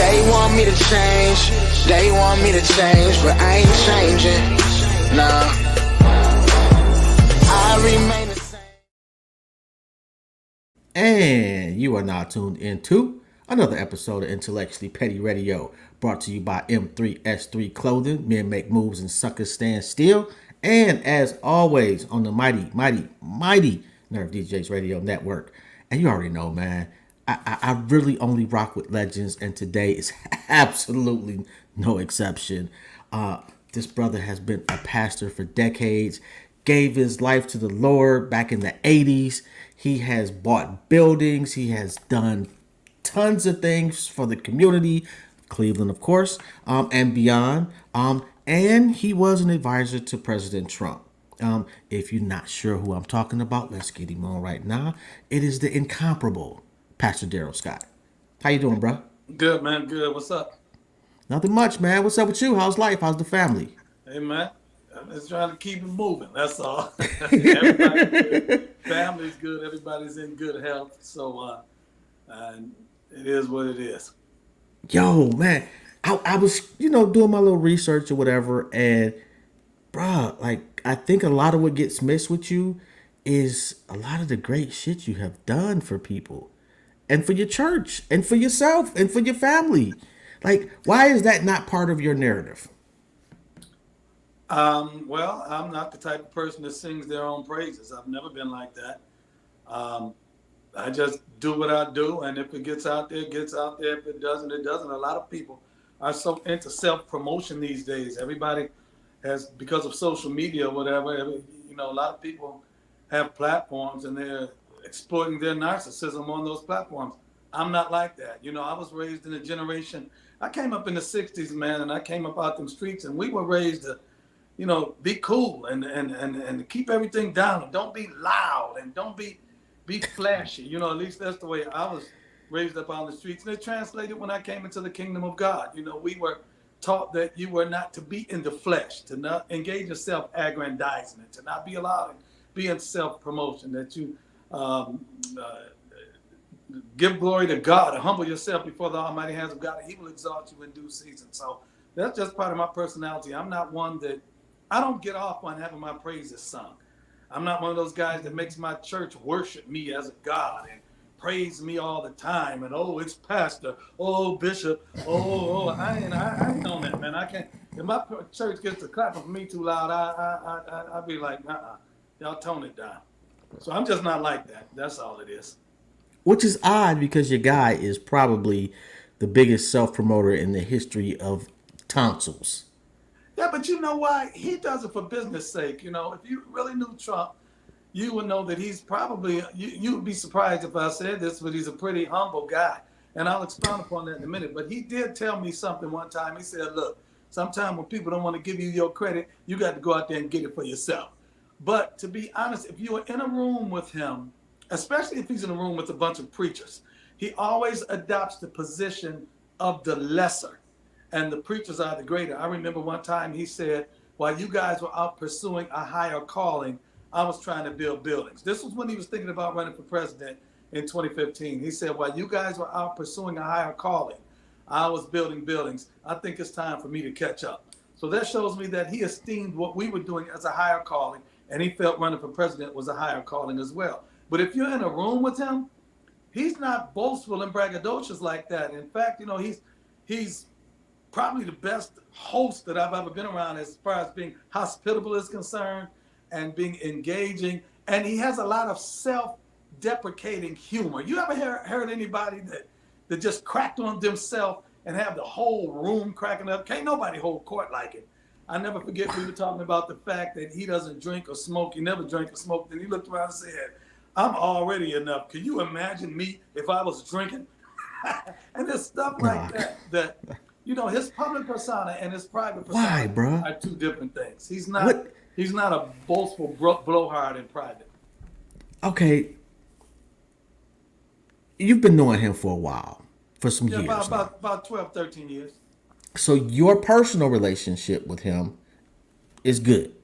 They want me to change, they want me to change, but I ain't changing. Nah, I remain the same. And you are now tuned into another episode of Intellectually Petty Radio, brought to you by M3S3 Clothing. Men make moves and suckers stand still. And as always, on the mighty Nerve DJs Radio Network. And you already know, man, I really only rock with legends, and today is absolutely no exception. This brother has been a pastor for decades, gave his life to the Lord back in the 80s. He has bought buildings, he has done tons of things for the community, Cleveland, of course, and beyond. And he was an advisor to President Trump. If you're not sure who I'm talking about, let's get him on right now. It is the incomparable Pastor Darrell Scott. How you doing, bro? Good, man. Good. What's up? Nothing much, man. What's up with you? How's life? How's the family? Hey, man. I'm just trying to keep it moving. That's all. Everybody's good. Family's good. Everybody's in good health. So, and it is what it is. Yo, man, I was, doing my little research or whatever, and bruh, like, I think a lot of what gets missed with you is a lot of the great shit you have done for people and for your church and for yourself and for your family. Like, why is that not part of your narrative? Well, I'm not the type of person that sings their own praises. I've never been like that. Um, I just do what I do, and if it gets out there, it gets out there. If it doesn't, it doesn't. A lot of people are so into self-promotion these days. Everybody has, because of social media or whatever, a lot of people have platforms and they're exploiting their narcissism on those platforms. I'm not like that. I was raised in a generation. I came up in the 60s, man, and I came up out them streets, and we were raised to, be cool and keep everything down, and don't be loud, and don't be flashy. At least that's the way I was raised up on the streets. And it translated when I came into the kingdom of God. We were taught that you were not to be in the flesh, to not engage in self-aggrandizement, to not be allowed to be in self-promotion, that you give glory to God, and humble yourself before the almighty hands of God, and he will exalt you in due season. So that's just part of my personality. I'm not one that, I don't get off on having my praises sung. I'm not one of those guys that makes my church worship me as a God and praise me all the time. And, oh, it's pastor, oh, bishop, I ain't on that, man. I can't. If my church gets to clapping for me too loud, I'll be like, y'all tone it down. So I'm just not like that. That's all it is. Which is odd because your guy is probably the biggest self promoter in the history of tonsils. Yeah, but you know why? He does it for business sake. If you really knew Trump, you would know that he's probably, you would be surprised if I said this, but he's a pretty humble guy. And I'll expound upon that in a minute. But he did tell me something one time. He said, look, sometimes when people don't want to give you your credit, you got to go out there and get it for yourself. But to be honest, if you are in a room with him, especially if he's in a room with a bunch of preachers, he always adopts the position of the lesser, and the preachers are the greater. I remember one time he said, while you guys were out pursuing a higher calling, I was trying to build buildings. This was when he was thinking about running for president in 2015. He said, while you guys were out pursuing a higher calling, I was building buildings. I think it's time for me to catch up. So that shows me that he esteemed what we were doing as a higher calling, and he felt running for president was a higher calling as well. But if you're in a room with him, he's not boastful and braggadocious like that. In fact, he's probably the best host that I've ever been around as far as being hospitable is concerned and being engaging. And he has a lot of self-deprecating humor. You ever heard anybody that just cracked on themselves and have the whole room cracking up? Can't nobody hold court like it. I never forget we were talking about the fact that he doesn't drink or smoke. He never drank or smoked. And he looked around and said, I'm already enough. Can you imagine me if I was drinking? And there's stuff like that his public persona and his private persona are two different things. He's not a boastful blowhard in private. Okay. You've been knowing him for a while, for some years. About 12, 13 years. So your personal relationship with him is good.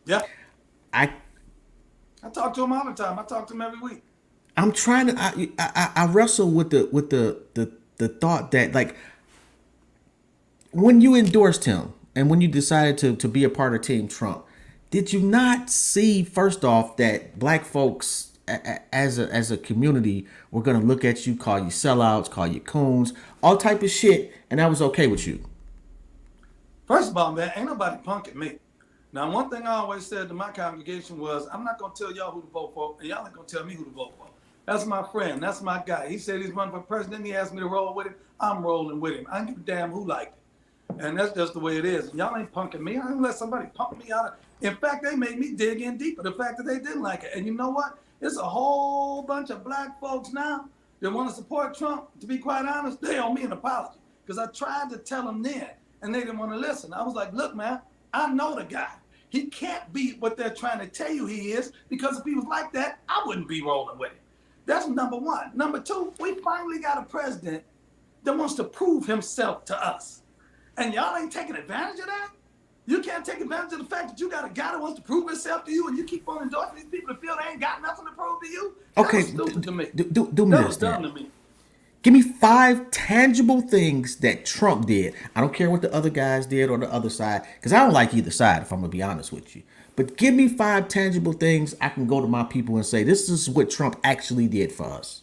Yeah. I talk to him all the time. I talk to him every week. I'm trying to. I wrestle with the the thought that, like, when you endorsed him and when you decided to be a part of Team Trump, did you not see first off that black folks as a community were gonna look at you, call you sellouts, call you coons, all type of shit, and that was okay with you? First of all, man, ain't nobody punking me. Now, one thing I always said to my congregation was, I'm not going to tell y'all who to vote for, and y'all ain't going to tell me who to vote for. That's my friend. That's my guy. He said he's running for president. He asked me to roll with him. I'm rolling with him. I don't give a damn who liked it. And that's just the way it is. Y'all ain't punking me. I didn't let somebody punk me out of. In fact, they made me dig in deeper. The fact that they didn't like it. And you know what? It's a whole bunch of black folks now that want to support Trump. To be quite honest, they owe me an apology. Because I tried to tell them then, and they didn't want to listen. I was like, look, man, I know the guy. He can't be what they're trying to tell you he is, because if he was like that, I wouldn't be rolling with him. That's number one. Number two, we finally got a president that wants to prove himself to us. And y'all ain't taking advantage of that? You can't take advantage of the fact that you got a guy that wants to prove himself to you, and you keep on endorsing these people that feel they ain't got nothing to prove to you? Okay, That was stupid to me. Do me That this, was dumb then. to me. Give me 5 tangible things that Trump did. I don't care what the other guys did or the other side, because I don't like either side, if I'm going to be honest with you. But give me 5 tangible things I can go to my people and say, this is what Trump actually did for us.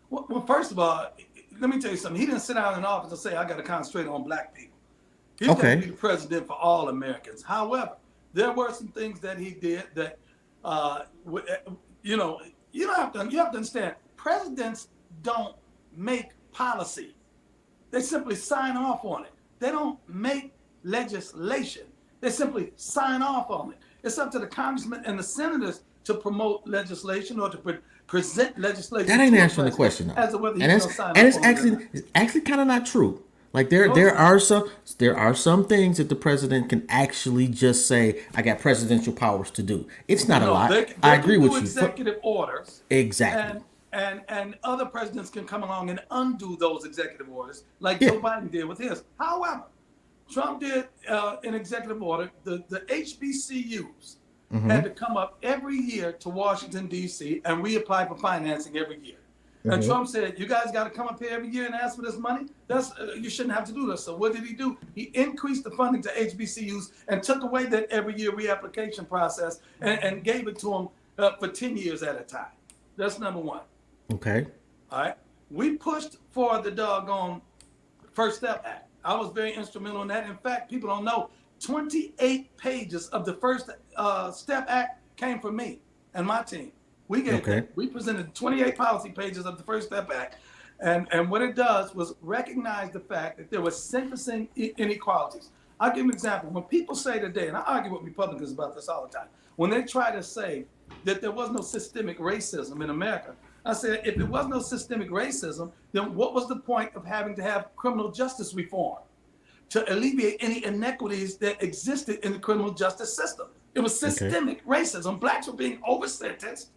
Well, first of all, let me tell you something. He didn't sit down in office and say, I got to concentrate on black people. He's got to be the president for all Americans. However, there were some things that he did that, you know, you have to understand, presidents don't make policy. They simply sign off on it. They don't make legislation. They simply sign off on it. It's up to the congressmen and the senators to promote legislation or to present legislation. That ain't answering the question, though. As to whether And it's actually kind of not true. Like there are some things that the president can actually just say, I got presidential powers to do. It's not a lot. I agree with you. Executive orders. Exactly. And other presidents can come along and undo those executive orders, like Joe Biden did with his. However, Trump did an executive order. The HBCUs had to come up every year to Washington, D.C. and reapply for financing every year. And Trump said, you guys got to come up here every year and ask for this money? That's you shouldn't have to do this. So what did he do? He increased the funding to HBCUs and took away that every year reapplication process and gave it to them for 10 years at a time. That's number one. Okay. All right. We pushed for the doggone First Step Act. I was very instrumental in that. In fact, people don't know, 28 pages of the First Step Act came from me and my team. We presented 28 policy pages of the First Step Act. And what it does was recognize the fact that there was sentencing inequalities. I'll give you an example. When people say today, and I argue with Republicans about this all the time, when they try to say that there was no systemic racism in America, I said, if there was no systemic racism, then what was the point of having to have criminal justice reform to alleviate any inequities that existed in the criminal justice system? It was systemic racism. Blacks were being over-sentenced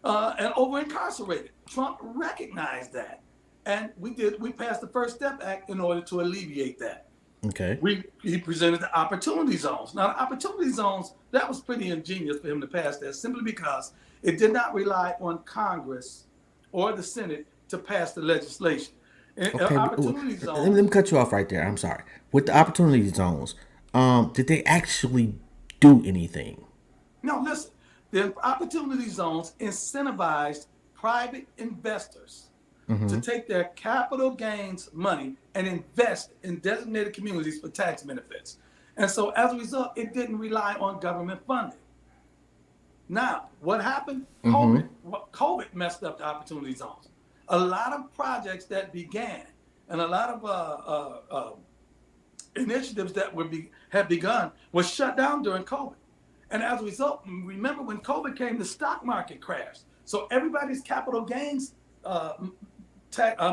and over-incarcerated. Trump recognized that. And we passed the First Step Act in order to alleviate that. Okay. He presented the opportunity zones. Now, the opportunity zones, that was pretty ingenious for him to pass that, simply because it did not rely on Congress or the Senate to pass the legislation. Okay. Opportunity zones, Let me cut you off right there. I'm sorry. With the opportunity zones, did they actually do anything? No, listen. The opportunity zones incentivized private investors to take their capital gains money and invest in designated communities for tax benefits. And so as a result, it didn't rely on government funding. Now, what happened? COVID messed up the opportunity zones. A lot of projects that began and a lot of initiatives that had begun were shut down during COVID. And as a result, remember when COVID came, the stock market crashed. So everybody's capital gains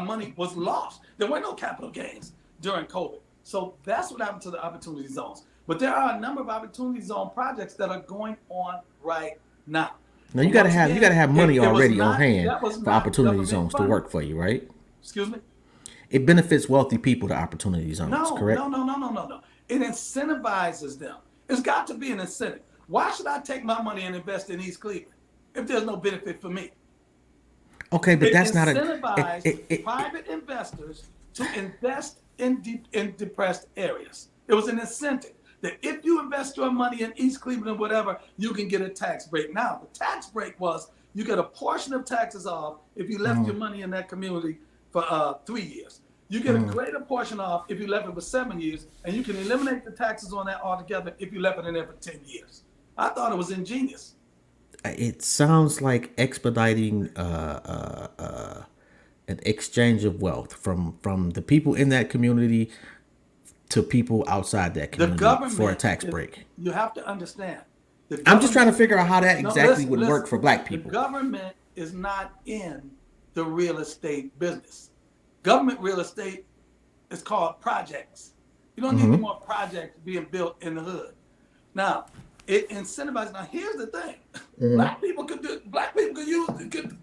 money was lost. There were no capital gains during COVID. So that's what happened to the opportunity zones. But there are a number of opportunity zone projects that are going on right now. Now you gotta have money already on hand for opportunity zones to work for you, right? Excuse me? It benefits wealthy people to opportunity zones, correct? No. It incentivizes them. It's got to be an incentive. Why should I take my money and invest in East Cleveland if there's no benefit for me? Okay, but that's not incentivized private investors to invest in depressed areas. It was an incentive that if you invest your money in East Cleveland, whatever, you can get a tax break. Now, the tax break was you get a portion of taxes off if you left your money in that community for 3 years. You get a greater portion off if you left it for 7 years, and you can eliminate the taxes on that altogether if you left it in there for 10 years. I thought it was ingenious. It sounds like expediting an exchange of wealth from the people in that community to people outside that community for a tax break. You have to understand. I'm just trying to figure out how that exactly would work for black people. The government is not in the real estate business. Government real estate is called projects. You don't need any more projects being built in the hood. Now, it incentivizes. Now, here's the thing: black people could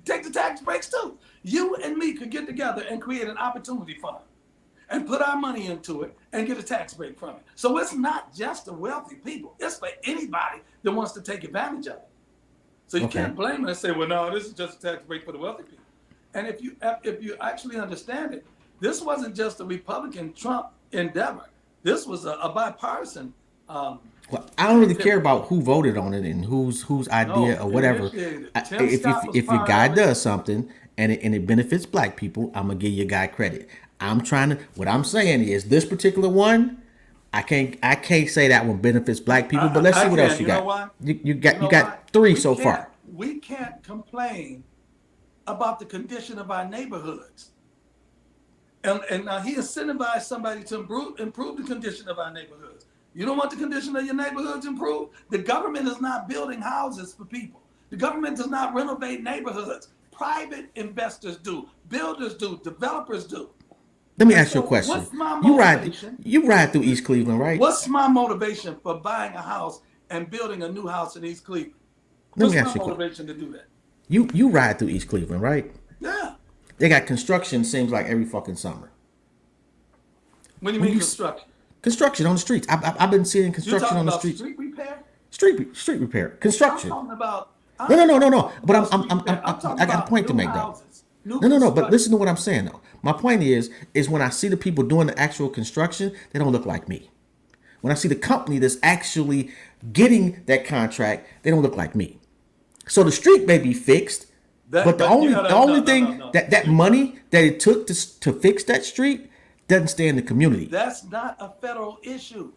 take the tax breaks too. You and me could get together and create an opportunity fund and put our money into it and get a tax break from it. So it's not just the wealthy people. It's for anybody that wants to take advantage of it. So you can't blame it and say, well, no, this is just a tax break for the wealthy people. And if you actually understand it, this wasn't just a Republican Trump endeavor. This was a bipartisan. Well, I don't really care about who voted on it and whose idea or whatever. If your guy does something and it benefits black people, I'm gonna give your guy credit. What I'm saying is this particular one, I can't say that one benefits black people, but let's see what else you got. You got three so far. We can't complain about the condition of our neighborhoods. And now he incentivized somebody to improve the condition of our neighborhoods. You don't want the condition of your neighborhoods improved? The government is not building houses for people. The government does not renovate neighborhoods. Private investors do, builders do, developers do. Let me ask you a question. You ride through East Cleveland, right? What's my motivation for buying a house and building a new house in East Cleveland? What's my motivation to do that? You ride through East Cleveland, right? Yeah. They got construction, seems like every fucking summer. What do you mean construction? Construction on the streets. I've been seeing construction on the streets. Street repair? Street repair. Construction. I'm talking about. No. But I got a point to make though. No. But listen to what I'm saying though. My point is when I see the people doing the actual construction, they don't look like me. When I see the company that's actually getting that contract, they don't look like me. So the street may be fixed, but the only thing that money that it took to fix that street doesn't stay in the community. That's not a federal issue.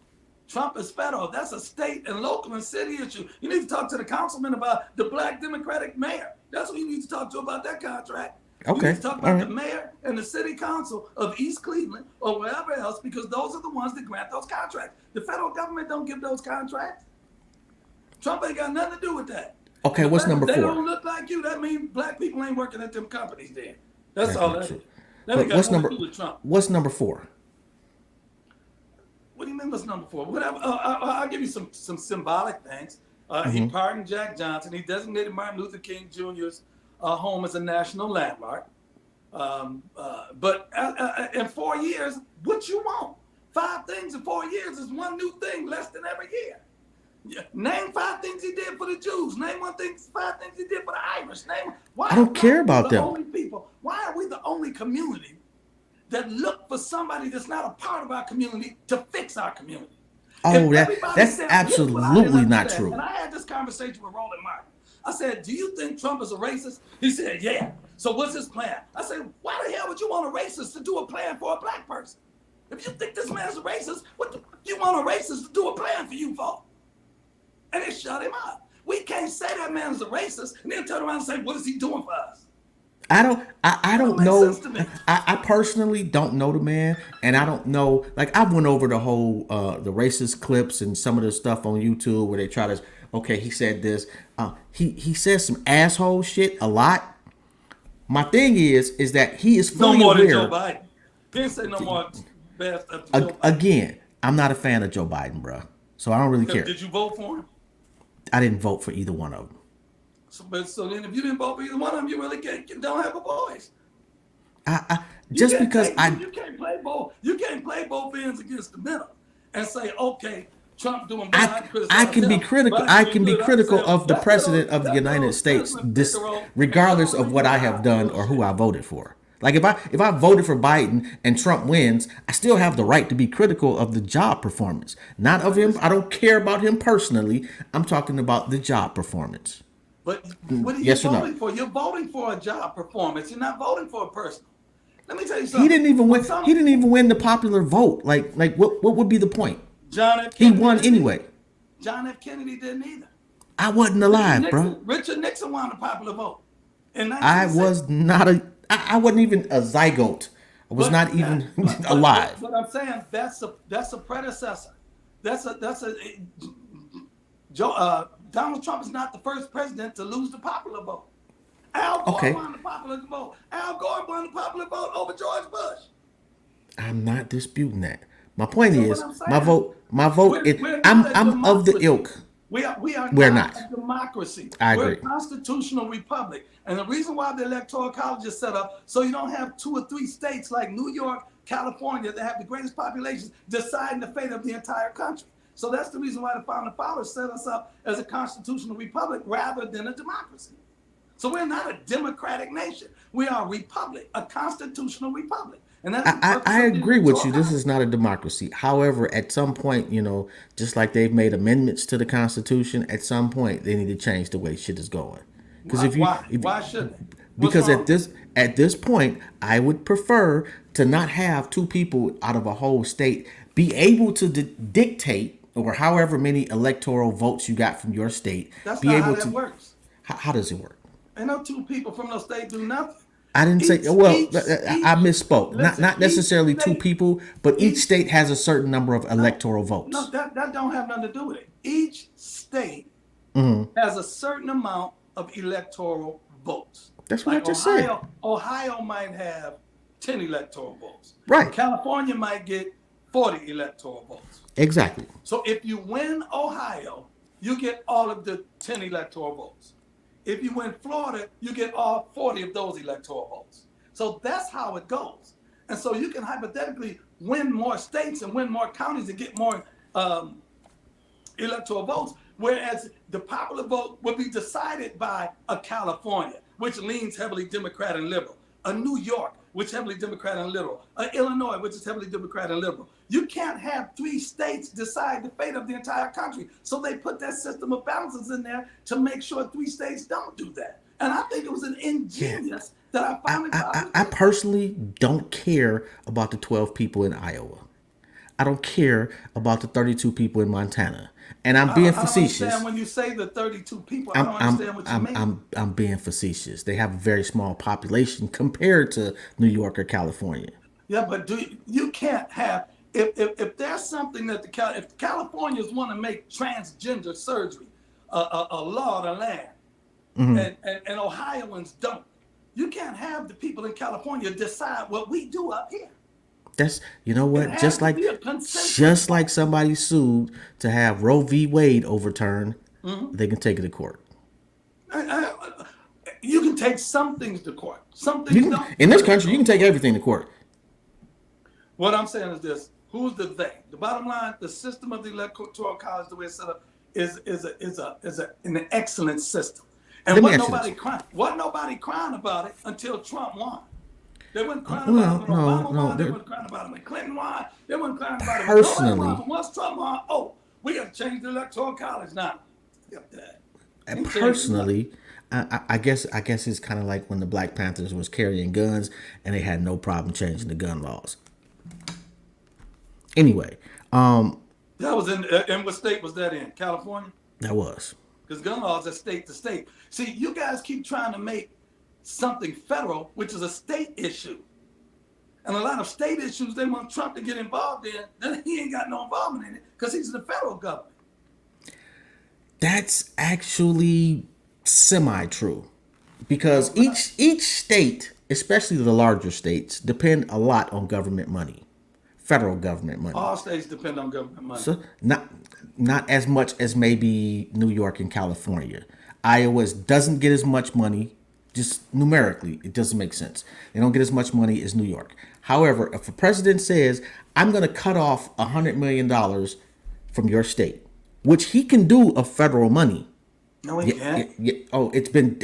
Trump is federal. That's a state and local and city issue. You need to talk to the councilman about the black Democratic mayor. That's what you need to talk to about that contract. Okay. You need to talk about the mayor and the city council of East Cleveland or wherever else, because those are the ones that grant those contracts. The federal government don't give those contracts. Trump ain't got nothing to do with that. Okay, what's number 4? They don't look like you. That means black people ain't working at them companies then. That's all that is. What's number 4? What do you mean what's number 4? Whatever. I'll give you some symbolic things. He pardoned Jack Johnson. He designated Martin Luther King Jr.'s home as a national landmark. But in 4 years, what you want? 5 things in 4 years is one new thing less than every year. Name 5 things he did for the Jews. Name 5 things he did for the Irish. I don't care about them. Why are we the only community that look for somebody that's not a part of our community to fix our community? Oh, that's absolutely not true. And I had this conversation with Roland Martin. I said, do you think Trump is a racist? He said, yeah. So what's his plan? I said, why the hell would you want a racist to do a plan for a black person? If you think this man's a racist, what do you want a racist to do a plan for you for? And they shut him up. We can't say that man's a racist and then turn around and say, what is he doing for us? I don't know. I personally don't know the man, and I don't know. Like, I went over the whole the racist clips and some of the stuff on YouTube where they try to. Okay, he said this. He says some asshole shit a lot. My thing is that he is fully no more aware. Than Joe Biden. He didn't say no more bad stuff to Joe Biden. Again, I'm not a fan of Joe Biden, bro. So I don't really care. Did you vote for him? I didn't vote for either one of them. So then, if you didn't vote for either one of them, you really don't have a voice. You can't play both. You can't play both ends against the middle and say, okay, Trump doing bad. I can be critical. I can be critical of the president of the United States, regardless of what I have done or who I voted for. Like if I voted for Biden and Trump wins, I still have the right to be critical of the job performance. Not of him. I don't care about him personally. I'm talking about the job performance. But what are you Yes or no? voting for? You're voting for a job performance. You're not voting for a person. Let me tell you He something. didn't even win. He didn't even win the popular vote. Like what would be the point? John F. He Kennedy won didn't anyway. either. John F. Kennedy didn't either. I wasn't alive, bro. Richard Nixon won the popular vote in I 1960. was not a. I wasn't even a zygote. I was not even alive. But I'm saying that's a predecessor. That's a Donald Trump is not the first president to lose the popular vote. Al Gore won the popular vote. Al Gore won the popular vote over George Bush. I'm not disputing that. My point is, what I'm my saying, vote. I'm of the ilk. We're not a democracy. I We're agree. a constitutional republic. And the reason why the Electoral College is set up, so you don't have 2 or 3 states like New York, California, that have the greatest populations deciding the fate of the entire country. So that's the reason why the founding fathers set us up as a constitutional republic rather than a democracy. So we're not a democratic nation. We are a republic, a constitutional republic. And that's I agree with you. This is not a democracy. However, at some point, just like they've made amendments to the Constitution, at some point they need to change the way shit is going. Because why shouldn't they? Because at this point, I would prefer to not have 2 people out of a whole state be able to dictate, or however many electoral votes you got from your state. That's be not able how to. that works. How does it work? Ain't no 2 people from no state do nothing. I didn't say. Well, I misspoke. Not necessarily 2 people, but each state has a certain number of electoral votes. No, that don't have nothing to do with it. Each state has a certain amount of electoral votes. That's what I just Ohio, said. Ohio might have 10 electoral votes. Right. California might get 40 electoral votes. Exactly. So if you win Ohio, you get all of the 10 electoral votes. If you win Florida, you get all 40 of those electoral votes. So that's how it goes. And so you can hypothetically win more states and win more counties and get more electoral votes, whereas the popular vote would be decided by a California, which leans heavily Democrat and liberal, a New York, which is heavily Democrat and liberal, a Illinois, which is heavily Democrat and liberal. You can't have 3 states decide the fate of the entire country. So they put that system of balances in there to make sure 3 states don't do that. And I think it was an ingenious that I finally I personally don't care about the 12 people in Iowa. I don't care about the 32 people in Montana. And I'm being facetious. I don't understand when you say the 32 people. I don't understand what you mean. I'm being facetious. They have a very small population compared to New York or California. Yeah, but you can't have if there's something that if Californians want to make transgender surgery a law of the land, and Ohioans don't, you can't have the people in California decide what we do up here. That's what, just like somebody sued to have Roe v. Wade overturned, they can take it to court. You can take some things to court. Some things don't. In this country, you can take everything to court. What I'm saying is this: who's the they? The bottom line: the system of the Electoral College, the way it's set up, is an excellent system. And wasn't nobody crying about it until Trump won. They weren't crying about it when Obama won. They weren't crying about it when Clinton won. They weren't crying about it when nobody won. Once Trump won, we got to change the Electoral College now. And personally, I guess it's kind of like when the Black Panthers was carrying guns and they had no problem changing the gun laws. Anyway, that was in what state was that in? California? That was. Because gun laws are state to state. See, you guys keep trying to make something federal, which is a state issue. And a lot of state issues they want Trump to get involved in, then he ain't got no involvement in it because he's the federal government. That's actually semi-true. Because each state, especially the larger states, depend a lot on government money. Federal government money. All states depend on government money. So not as much as maybe New York and California. Iowa doesn't get as much money. Just numerically, it doesn't make sense. They don't get as much money as New York. However, if a president says, I'm going to cut off $100 million from your state, which he can do of federal money, No, he Yeah, can't. Oh, they've been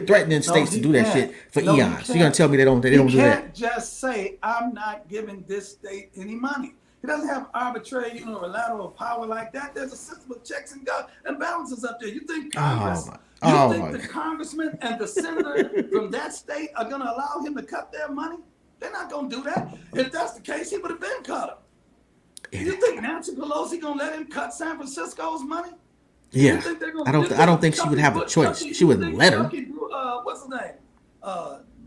threatening No, states to he do that can't. shit for No, he eons. You're gonna can't. tell me they He don't do that? can't just say, I'm not giving this state any money. He doesn't have arbitrary, unilateral power like that. There's a system of checks and balances up there. You think Oh Congress, my, you oh think my. the congressman and the senator from that state are going to allow him to cut their money? They're not going to do that. If that's the case, he would have been cut him. You think Nancy Pelosi going to let him cut San Francisco's money? You Yeah, think they're I going don't. to I don't think she would have a choice. She You wouldn't think let her. what's his name?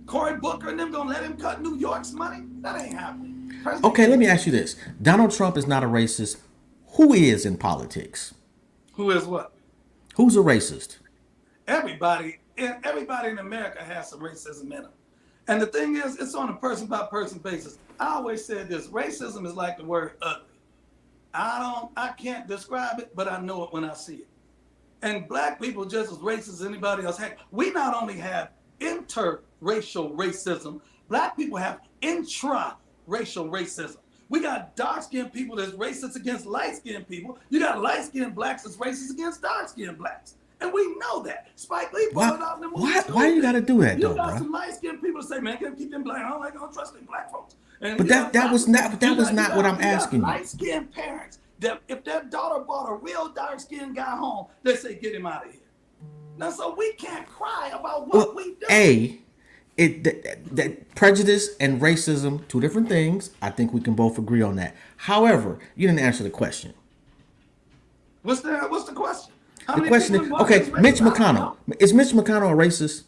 Cory Booker and them gonna let him cut New York's money? That ain't happening. Okay, let me ask you this: Donald Trump is not a racist. Who is in politics? Who is what? Who's a racist? Everybody in America has some racism in them. And the thing is, it's on a person by person basis. I always said this: racism is like the word ugly. I can't describe it, but I know it when I see it. And black people just as racist as anybody else. Heck, we not only have interracial racism, black people have intra-racial racism. We got dark-skinned people that's racist against light-skinned people. You got light-skinned blacks that's racist against dark-skinned blacks. And we know that. Spike Lee brought it out in the movie. Why you got to do that, You though, got bro? some light-skinned people that say, man, can't keep them black. I don't trust them black folks. And But that was not what I'm asking you. Light-skinned parents that if their daughter brought a real dark-skinned guy home, they say, get him out of here. Now, so we can't cry about what we do. That prejudice and racism, two different things. I think we can both agree on that. However, you didn't answer the question. What's the question? The question is, okay, Mitch McConnell. Is Mitch McConnell a racist?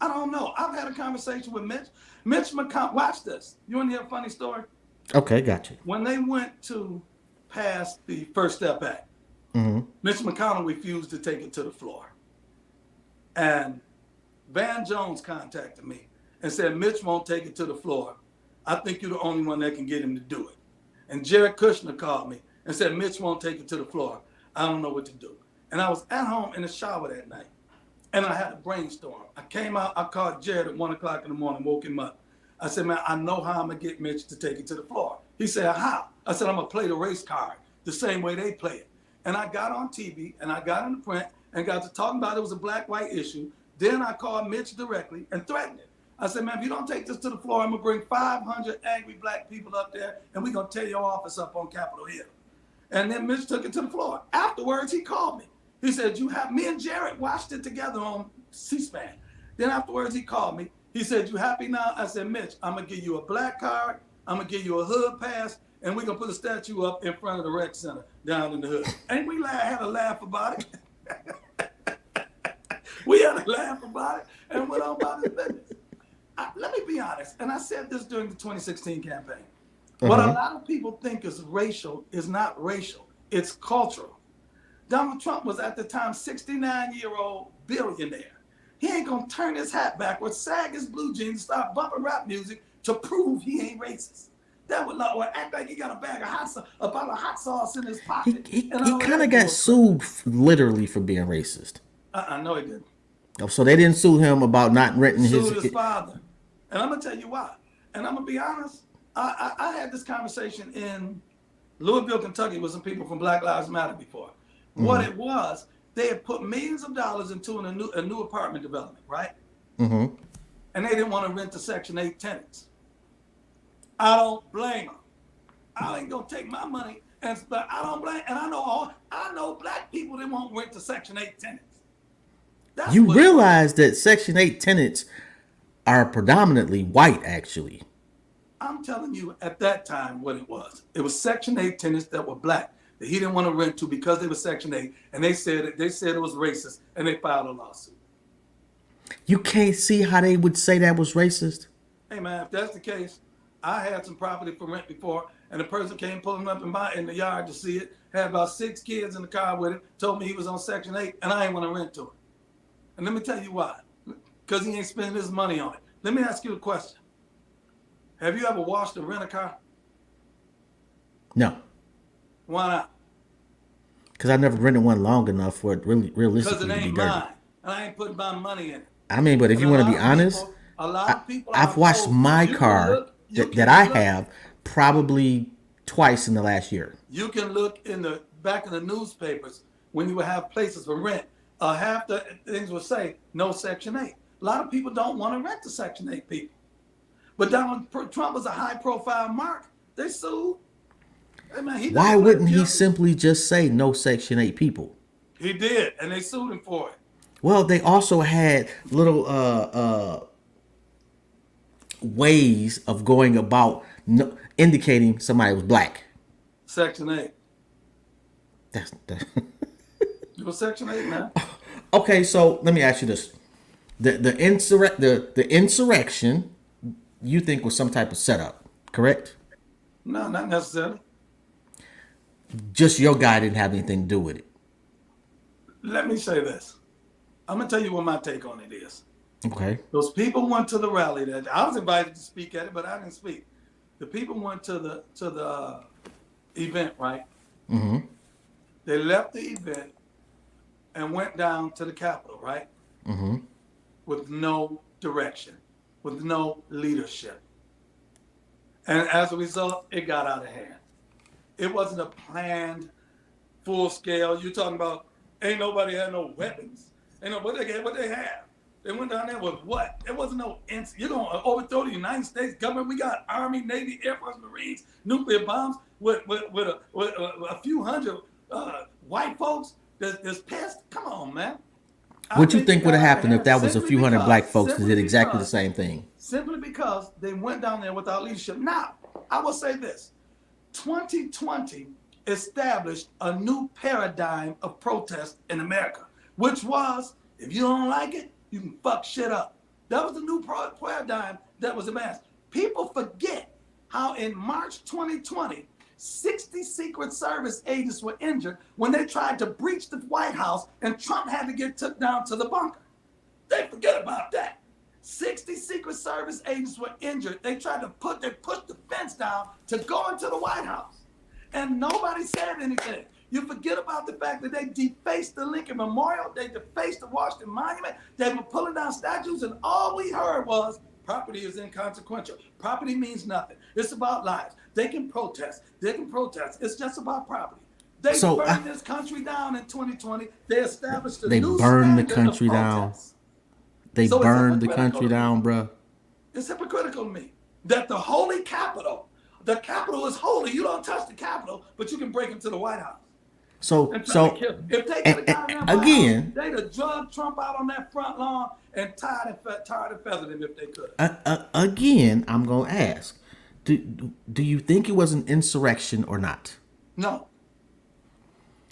I don't know. I've had a conversation with Mitch. Mitch McConnell, watch this. You want to hear a funny story? Okay, gotcha. When they went to pass the First Step Act, Mitch McConnell refused to take it to the floor. And Van Jones contacted me and said, Mitch won't take it to the floor. I think you're the only one that can get him to do it. And Jared Kushner called me and said, Mitch won't take it to the floor. I don't know what to do. And I was at home in the shower that night. And I had a brainstorm. I came out, I called Jared at 1 o'clock in the morning, woke him up. I said, man, I know how I'm going to get Mitch to take it to the floor. He said, how? I said, I'm going to play the race card the same way they play it. And I got on TV and I got in the print and got to talking about it was a black-white issue. Then I called Mitch directly and threatened him. I said, man, if you don't take this to the floor, I'm going to bring 500 angry black people up there and we're going to tear your office up on Capitol Hill. And then Mitch took it to the floor. Afterwards, he called me. He said, me and Jared watched it together on C-SPAN. Then afterwards, he called me. He said, you happy now? I said, Mitch, I'm going to give you a black card. I'm going to give you a hood pass. And we're going to put a statue up in front of the rec center down in the hood. And we had a laugh about it. We had a laugh about it and went on about his business. Let me be honest. And I said this during the 2016 campaign. What a lot of people think is racial is not racial. It's cultural. Donald Trump was at the time 69-year-old billionaire. He ain't gonna turn his hat backwards, sag his blue jeans, and start bumping rap music to prove he ain't racist. That would not, or act like he got a bag of a bottle of hot sauce in his pocket. He kind of got sued literally for being racist. No, he didn't. So they didn't sue him about not renting his father. And I'm gonna tell you why. And I'm gonna be honest. I had this conversation in Louisville, Kentucky, with some people from Black Lives Matter before. What it was, they had put millions of dollars into a new apartment development, right? And they didn't want to rent to Section 8 tenants. I don't blame them. I ain't gonna take my money, but I don't blame. And I know black people that won't rent to Section 8 tenants. You realize that Section 8 tenants are predominantly white, actually. I'm telling you, at that time, what it was. It was Section 8 tenants that were black that he didn't want to rent to because they were Section 8, and they said it was racist, and they filed a lawsuit. You can't see how they would say that was racist? Hey, man, if that's the case, I had some property for rent before, and a person came pulling up in the yard to see it, had about 6 kids in the car with him, told me he was on Section 8, and I ain't want to rent to him. And let me tell you why. Because he ain't spending his money on it. Let me ask you a question. Have you ever washed or rent a car? No. Why not? Because I never rented one long enough for it really realistically to be dirty. Because it ain't mine, and I ain't putting my money in it. I mean, but if you want to be honest, I've washed my car that I have probably twice in the last year. You can look back in the newspapers when you would have places for rent, half the things will say no Section 8. A lot of people don't want to rent to Section 8 people. But Donald Trump was a high-profile mark. They sued. Hey, man, Why wouldn't he simply just say no Section 8 people? He did, and they sued him for it. Well, they also had little ways of going about indicating somebody was black. Section 8. That's You was Section 8, man. Okay, so let me ask you this: the insurrection, you think was some type of setup, correct? No, not necessarily. Just your guy didn't have anything to do with it. Let me say this. I'm going to tell you what my take on it is. Okay. Those people went to the rally that I was invited to speak at it, but I didn't speak. The people went to the event, right? Mm-hmm. They left the event and went down to the Capitol, right? Mm-hmm. With no direction, with no leadership. And as a result, it got out of hand. It wasn't a planned, full scale. You're talking about ain't nobody had no weapons. Ain't no what they have. They went down there with what? It wasn't no you're gonna overthrow the United States government. We got Army, Navy, Air Force, Marines, nuclear bombs with a few hundred white folks that's pissed. Come on, man. What you think would have happened if that was a few hundred black folks that did exactly the same thing? Simply because they went down there without leadership. Now, I will say this. 2020 established a new paradigm of protest in America, which was, if you don't like it, you can fuck shit up. That was the new paradigm that was amassed. People forget how in March 2020, 60 Secret Service agents were injured when they tried to breach the White House and Trump had to get took down to the bunker. They forget about that. 60 Secret Service agents were injured. They tried to push the fence down to go into the White House. And nobody said anything. You forget about the fact that they defaced the Lincoln Memorial. They defaced the Washington Monument. They were pulling down statues, and all we heard was property is inconsequential. Property means nothing. It's about lives. They can protest. It's just about property. They burned this country down in 2020. They established a new standard of protest. They burned the country down, bro. It's hypocritical to me that the holy Capitol, the Capitol is holy. You don't touch the Capitol, but you can break into the White House. So if they could have gotten that again, they'd have drugged Trump out on that front lawn and tarred and feathered him if they could. Again, I'm gonna ask, do you think it was an insurrection or not? No.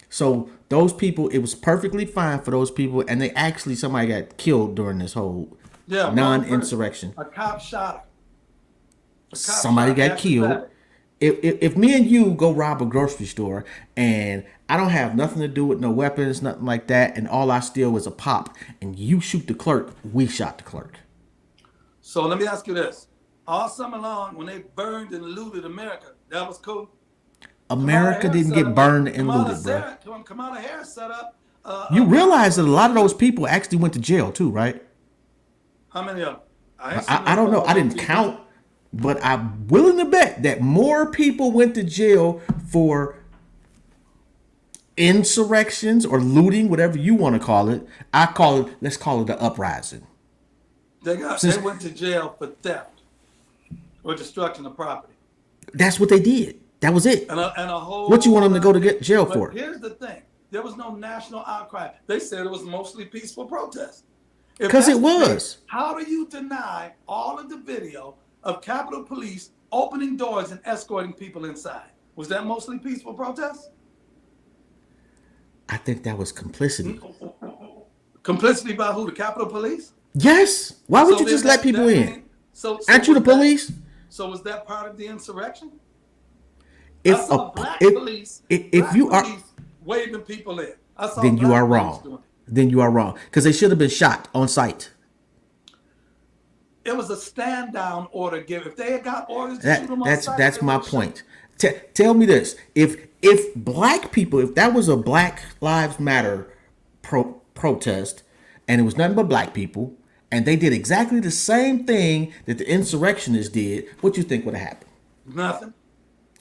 So those people, it was perfectly fine for those people, and they actually somebody got killed during this whole non-insurrection. A cop shot him. Somebody got killed. If me and you go rob a grocery store and I don't have nothing to do with no weapons, nothing like that, and all I steal was a pop, and you shoot the clerk, we shot the clerk. So let me ask you this. All summer long, when they burned and looted America, that was cool? America didn't get burned and looted, bro. Kamala Harris set up... you realize that a lot of those people actually went to jail too, right? How many of them? I don't know. I didn't count. But I'm willing to bet that more people went to jail for insurrections or looting, whatever you want to call it. Let's call it the uprising. They went to jail for theft or destruction of property. That's what they did. That was it. And a whole. What you want them to go to get jail for? Here's the thing. There was no national outcry. They said it was mostly peaceful protest. Because it was. How do you deny all of the video of Capitol Police opening doors and escorting people inside? Was that mostly peaceful protest? I think that was complicity. Complicity by who? The Capitol Police? Yes. Why would you just let people in? Aren't you the police? So was that part of the insurrection? If police waving people in, then you are wrong. Then you are wrong, because they should have been shot on sight. It was a stand down order given. If they had got orders to shoot them on sight, that's my point. Tell me this: if black people, if that was a Black Lives Matter protest, and it was nothing but black people, and they did exactly the same thing that the insurrectionists did, what you think would have happened? Nothing.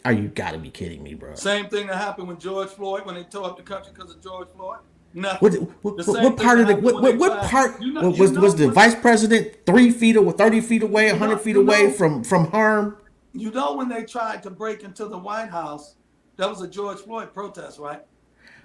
Are you gotta be kidding me, bro? Same thing that happened with George Floyd when they tore up the country because of George Floyd. Nothing. The same What thing part that of the happened when they what tried. part You know, was the vice president 3 feet or 30 feet away, 100 feet you away know, from harm? you know when they tried to break into the White House, that was a George Floyd protest, right?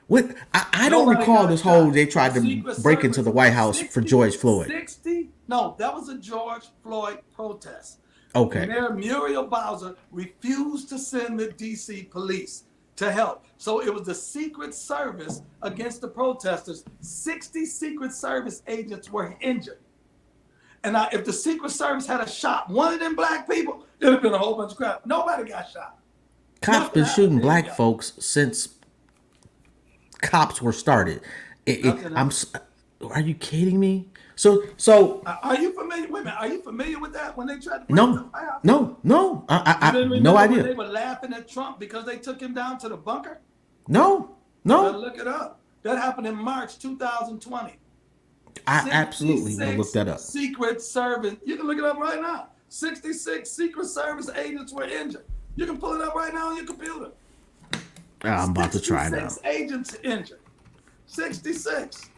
What I don't Nobody recall got this whole shot. they The tried to Secret break into Service, the White House for 60, George Floyd. 60. No, that was a George Floyd protest. Okay. Mayor Muriel Bowser refused to send the DC police to help. So it was the Secret Service against the protesters. 60 Secret Service agents were injured. And now, if the Secret Service had a shot one of them black people, it would have been a whole bunch of crap. Nobody got shot. Cops Nothing been shooting happened. black folks since cops were started. Nothing happened. Are you kidding me? So Are you familiar? Wait a minute. Are you familiar with that when they tried to break into the no, White House? no. You I didn't no remember when they idea. were laughing at Trump because they took him down to the bunker? No, You better no. look it up. That happened in March 2020. I absolutely will 66 look that up. Secret Service. You can look it up right now. 66 Secret Service agents were injured. You can pull it up right now on your computer. I'm about to try it out. 66 agents injured. 66.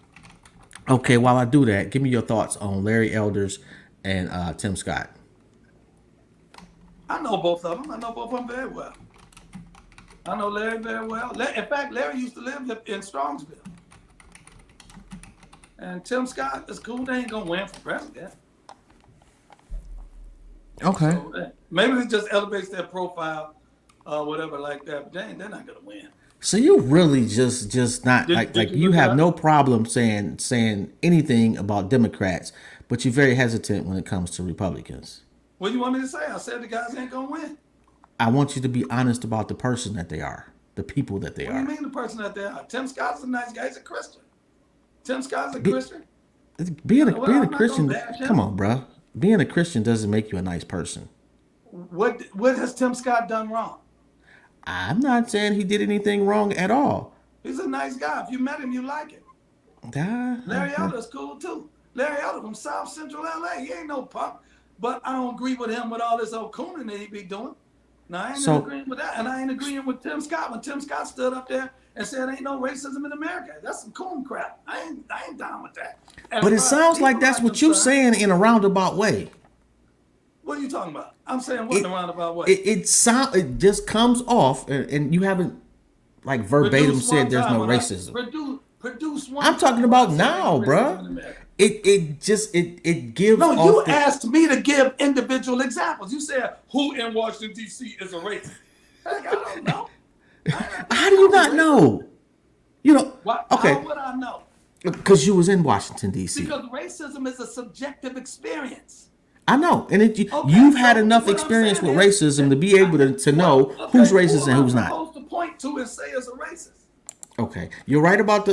Okay, while I do that, give me your thoughts on Larry Elders and Tim Scott. I know both of them. I know both of them very well. I know Larry very well. In fact, Larry used to live in Strongsville. And Tim Scott is cool. They ain't gonna win for president. Okay. So maybe it just elevates their profile, whatever like that. But they're not gonna win. So you really just not Did you you look it have up? no problem saying anything about Democrats, but you're very hesitant when it comes to Republicans. What do you want me to say? I said the guys ain't gonna win. I want you to be honest about the person that they are, the people that they What do you are. mean the person that they are? Tim Scott's a nice guy. He's a Christian. Tim Scott's a Be- Christian. Being Well, a I'm not Christian, gonna bash him. come on, bro. Being a Christian doesn't make you a nice person. What has Tim Scott done wrong? I'm not saying he did anything wrong at all. He's a nice guy. If you met him, you like him. Larry Elder's cool too. Larry Elder from South Central LA. He ain't no punk. But I don't agree with him with all this old cooning that he be doing. No, I ain't agreeing with that. And I ain't agreeing with Tim Scott when Tim Scott stood up there and said ain't no racism in America. That's some coon crap. I ain't down with that. And But it sounds like that's what you're saying in a roundabout way. What are you talking about? I'm saying what in a roundabout way? It just comes off, and you haven't like verbatim Produce said one there's no time, racism. Produce one. I'm talking time about when I said now, ain't no racism in bruh. America. It gives No, off you the, asked me to give individual examples. You said who in Washington D.C. is a racist. Heck, I don't know. How do you not know? You know, What? okay, How would I know? because you was in Washington D.C. Because racism is a subjective experience. I know, and Okay, you've had so enough what I'm experience saying with is racism to be able to know who's racist and who's Who am I not. supposed to point to and say is a racist? Okay, you're right about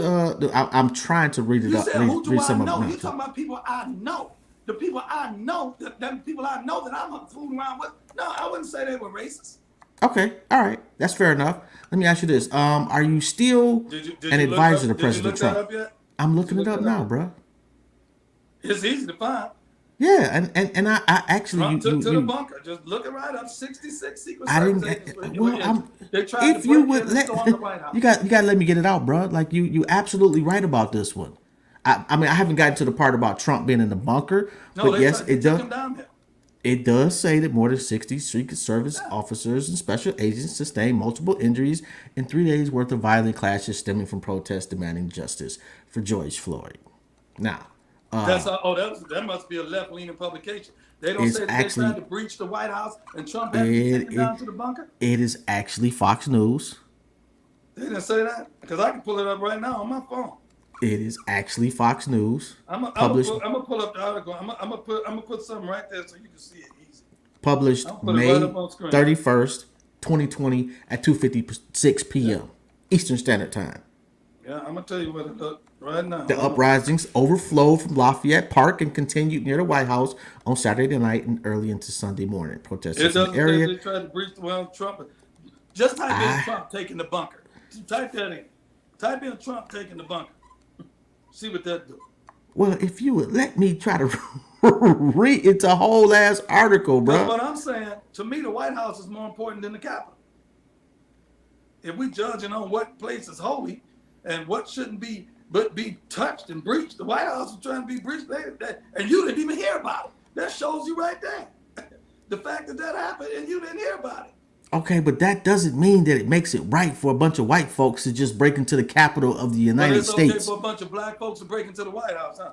I'm trying to read it You up. said who do read I some know? of You it. talking about people I know. The people I know, them people I know that I'm fooling around with. No, I wouldn't say they were racist. Okay, all right, that's fair enough. Let me ask you this: are you still Did an you look advisor up- to President Did you look Trump? that up yet? I'm looking Did it you up look that now, up? bro. It's easy to find. Yeah, and I actually Trump took to the you bunker. Just look it right up. 66 Secret I Service didn't. agents were Well, injured. They tried if to you break would in and let storm the White House. you got to let me get it out, bro. Like you absolutely right about this one. I mean, I haven't gotten to the part about Trump being in the bunker, No, but yes, they it took does. him down there. It does say that more than 60 Secret Service officers and special agents sustained multiple injuries in 3 days worth of violent clashes stemming from protests demanding justice for George Floyd. Now, That's that must be a left-leaning publication. They don't It's say that actually- they tried to breach the White House and Trump had to be taken down to the bunker. it is actually Fox News. They didn't say that because I can pull it up right now on my phone. It is actually Fox News. I'm gonna pull up the article. I'm gonna put something right there so you can see it easy. Published I'll put it May right up on screen. 31st, 2020 at 2:56 p.m. Eastern Standard Time. Yeah, I'm gonna tell you what it looked right now. The uprisings overflowed from Lafayette Park and continued near the White House on Saturday night and early into Sunday morning. It Protesters in doesn't the say area. they tried to breach Trump. Just type in Trump taking the bunker. Type that in. Type in Trump taking the bunker. See what that do. Well, if you would let me try to read it's a whole ass article, That's bro. what I'm saying. To me, the White House is more important than the Capitol. If we judging on what place is holy and what shouldn't be but be touched and breached. The White House was trying to be breached, and you didn't even hear about it. That shows you right there. The fact that happened and you didn't hear about it. Okay, but that doesn't mean that it makes it right for a bunch of white folks to just break into the Capitol of the United But it's okay States. for a bunch of black folks to break into the White House, huh?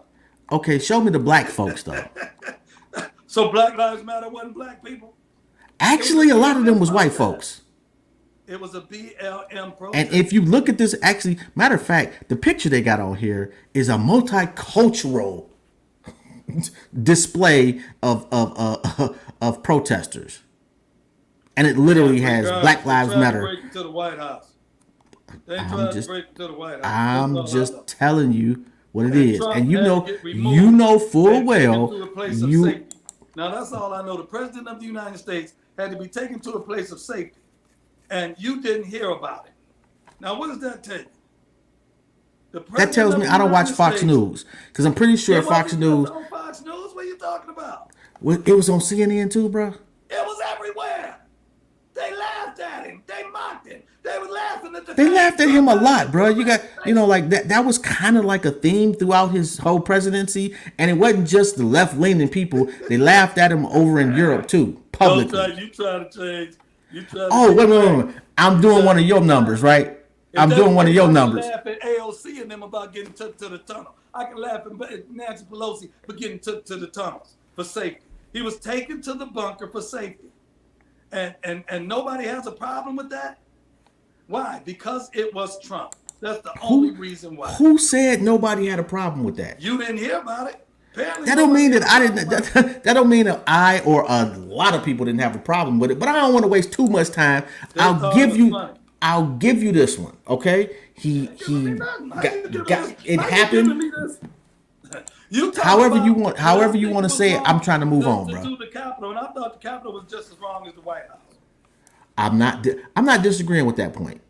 Okay, show me the black folks though. So Black Lives Matter wasn't black people? Actually, a lot of them was white folks. It was a BLM protest. And if you look at this, actually, matter of fact, the picture they got on here is a multicultural display of protesters, and it literally has Black Lives Matter. Break into the White House. They tried to break into the White House. I'm just telling you what it is, and you know full well. Now that's all I know. The president of the United States had to be taken to a place of safety, and you didn't hear about it. Now what does that tell you? That tells me I don't watch Fox News, because I'm pretty sure Fox News. On Fox News, what are you talking about? It was on CNN too, bro. It was everywhere. They laughed at him. They mocked him. They were laughing at the. They laughed at him a lot, bro. You got, like that. That was kind of like a theme throughout his whole presidency, and it wasn't just the left-leaning people. They laughed at him over in Europe too, publicly. You try to change. Wait. I'm doing one of your numbers, right? I'm doing one of your numbers. I can laugh at AOC and them about getting took to the tunnel. I can laugh at Nancy Pelosi for getting took to the tunnels for safety. He was taken to the bunker for safety. And nobody has a problem with that? Why? Because it was Trump. That's the only reason why. Who said nobody had a problem with that? You didn't hear about it. Apparently that don't mean that I didn't. That don't mean that I or a lot of people didn't have a problem with it. But I don't want to waste too much time. I'll give you this one. Okay, he got it happened. However you want to say it. I'm trying to move on, bro. To the Capitol, and I thought the Capitol was just as wrong as the White House. I'm not disagreeing with that point.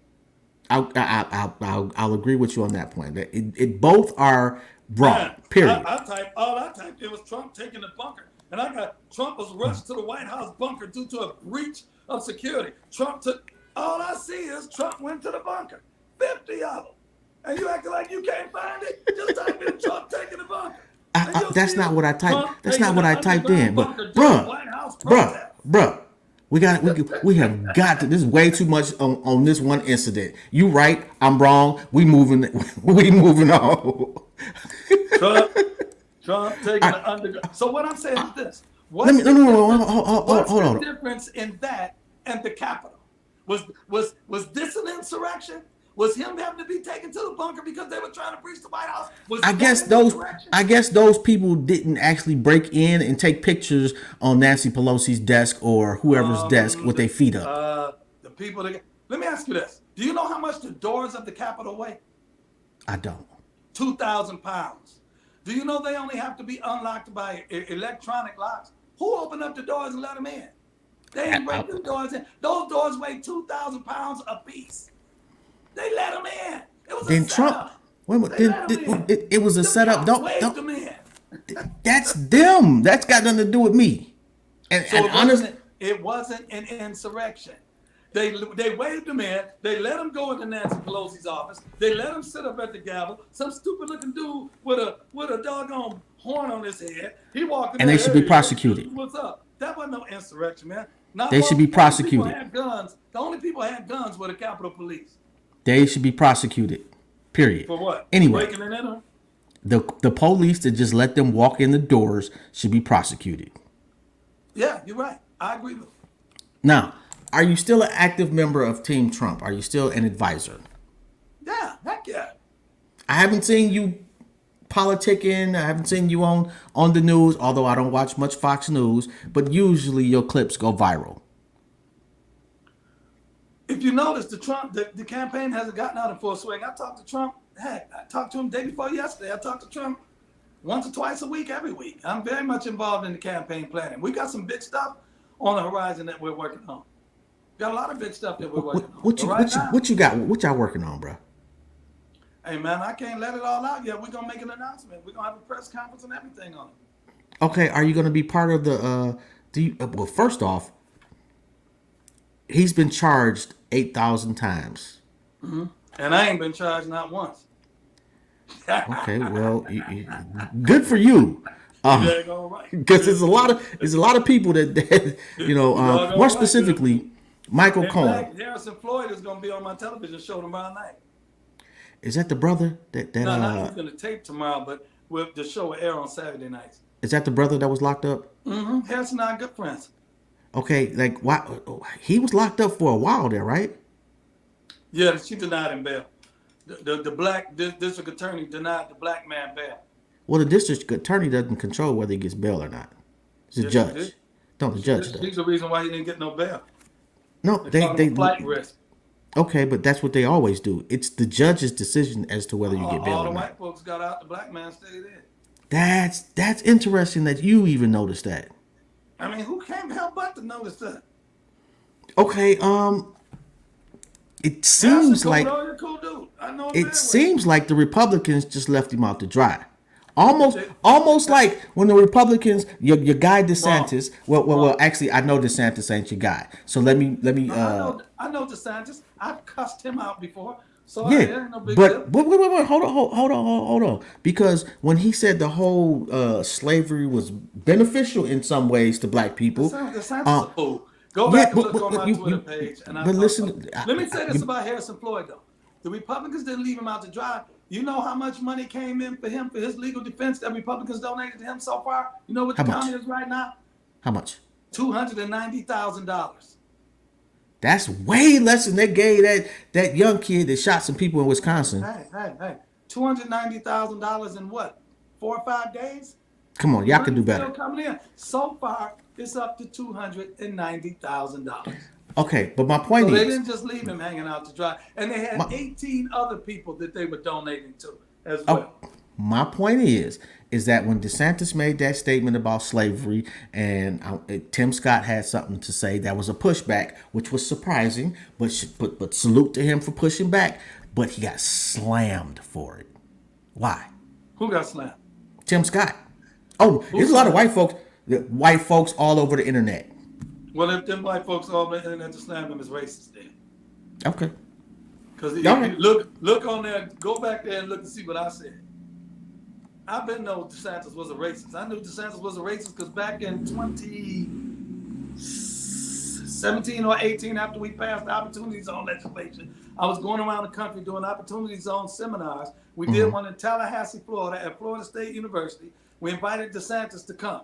I'll agree with you on that point. It both are wrong. Period. I typed. It was Trump taking the bunker, and I got Trump was rushed to the White House bunker due to a breach of security. Trump took. All I see is Trump went to the bunker. 50 of them, and you acting like you can't find it. Just type in Trump taking the bunker. That's not what I typed. That's not what I typed in. But bruh, we have got to. This is way too much on this one incident. You right, I'm wrong. We moving on. Trump taking the underground. So what I'm saying is this. Hold on. What's the difference in that and the Capitol? Was this an insurrection? Was him having to be taken to the bunker because they were trying to breach the White House? I guess those people didn't actually break in and take pictures on Nancy Pelosi's desk or whoever's desk with their feet up. The people let me ask you this. Do you know how much the doors of the Capitol weigh? I don't. 2,000 pounds. Do you know they only have to be unlocked by electronic locks? Who opened up the doors and let them in? They didn't break the doors in. Those doors weigh 2,000 pounds apiece. They let them in. It was a setup. It was a setup. That's them. That's got nothing to do with me. It wasn't an insurrection. They waved them in. They let them go into Nancy Pelosi's office. They let him sit up at the gavel. Some stupid looking dude with a doggone horn on his head. He walked in. And they should be prosecuted. What's up? That wasn't no insurrection, man. They should be prosecuted. The only people had guns were the Capitol Police. They should be prosecuted. Period. For what? Anyway, breaking and entering? The police that just let them walk in the doors should be prosecuted. Yeah, you're right. I agree with you. Now, are you still an active member of Team Trump? Are you still an advisor? Yeah, heck yeah. I haven't seen you politicking. I haven't seen you on the news, although I don't watch much Fox News, but usually your clips go viral. If you notice, the campaign hasn't gotten out in full swing. I talked to Trump. Heck, I talked to him day before yesterday. I talked to Trump once or twice a week, every week. I'm very much involved in the campaign planning. We got some big stuff on the horizon that we're working on. Got a lot of big stuff that we're working on. What you got? What y'all working on, bro? Hey man, I can't let it all out yet. We're gonna make an announcement. We're gonna have a press conference and everything on it. Okay, are you gonna be part of the? Well, first off, he's been charged 8,000 times. Mm-hmm. And I ain't been charged not once. Okay, well, good for you. You better go right. Because there's a lot of people that You all more go right with him. specifically, Michael In Cohen. fact, Harrison Floyd is going to be on my television show tomorrow night. Is that the brother No, not he's going to tape tomorrow, but with the show will air on Saturday nights. is that the brother that was locked up? Harrison and I are good friends. Okay, like why he was locked up for a while there, right? Yeah, she denied him bail. The black district attorney denied the black man bail. Well, the district attorney doesn't control whether he gets bail or not. It's the Yes, she judge. did. No, the judge does. She's the reason why he didn't get no bail. No, They called him a flight risk. okay, but that's what they always do. It's the judge's decision as to whether you get bail All the or not. white folks got out. The black man stayed in. That's interesting that you even noticed that. I mean, who can't help but to notice that? Okay, it Harrison seems cool, like though. You're a cool dude. I know him it very seems like the Republicans just left him out to dry. well. Almost like when the Republicans, your guy Wrong. DeSantis. Well, Wrong. actually, I know DeSantis ain't your guy. So let me. I know DeSantis. I've cussed him out before, so Yeah, it ain't no big deal. but wait, hold on. Because when he said the whole slavery was beneficial in some ways to black people, DeSantis a fool. Go yeah, back and look on my Twitter page. And but listen, let me say this about Harrison Floyd, though. The Republicans didn't leave him out to dry. You know how much money came in for him for his legal defense that Republicans donated to him so far? You know what the count is right now? how much? $290,000. That's way less than they gave that young kid that shot some people in Wisconsin. Hey. $290,000 in what? 4 or 5 days? Come on, y'all can do Money's better. still coming in. So far, it's up to $290,000. Okay, but my point So they is, didn't just leave him hanging out to dry. And they had 18 other people that they were donating to as well. my point is that when DeSantis made that statement about slavery, and Tim Scott had something to say, that was a pushback, which was surprising, but salute to him for pushing back. But he got slammed for it. Why? Who got slammed? Tim Scott. Oh, there's a lot of white folks all over the internet. Well, if them white folks all in the internet to slam him is racist then. Okay. Because Okay. look on there, go back there and look and see what I said. I've been know DeSantis was a racist. I knew DeSantis was a racist because back in 2017 or 18, after we passed the Opportunity Zone legislation, I was going around the country doing Opportunity Zone seminars. We did one in Tallahassee, Florida, at Florida State University. We invited DeSantis to come.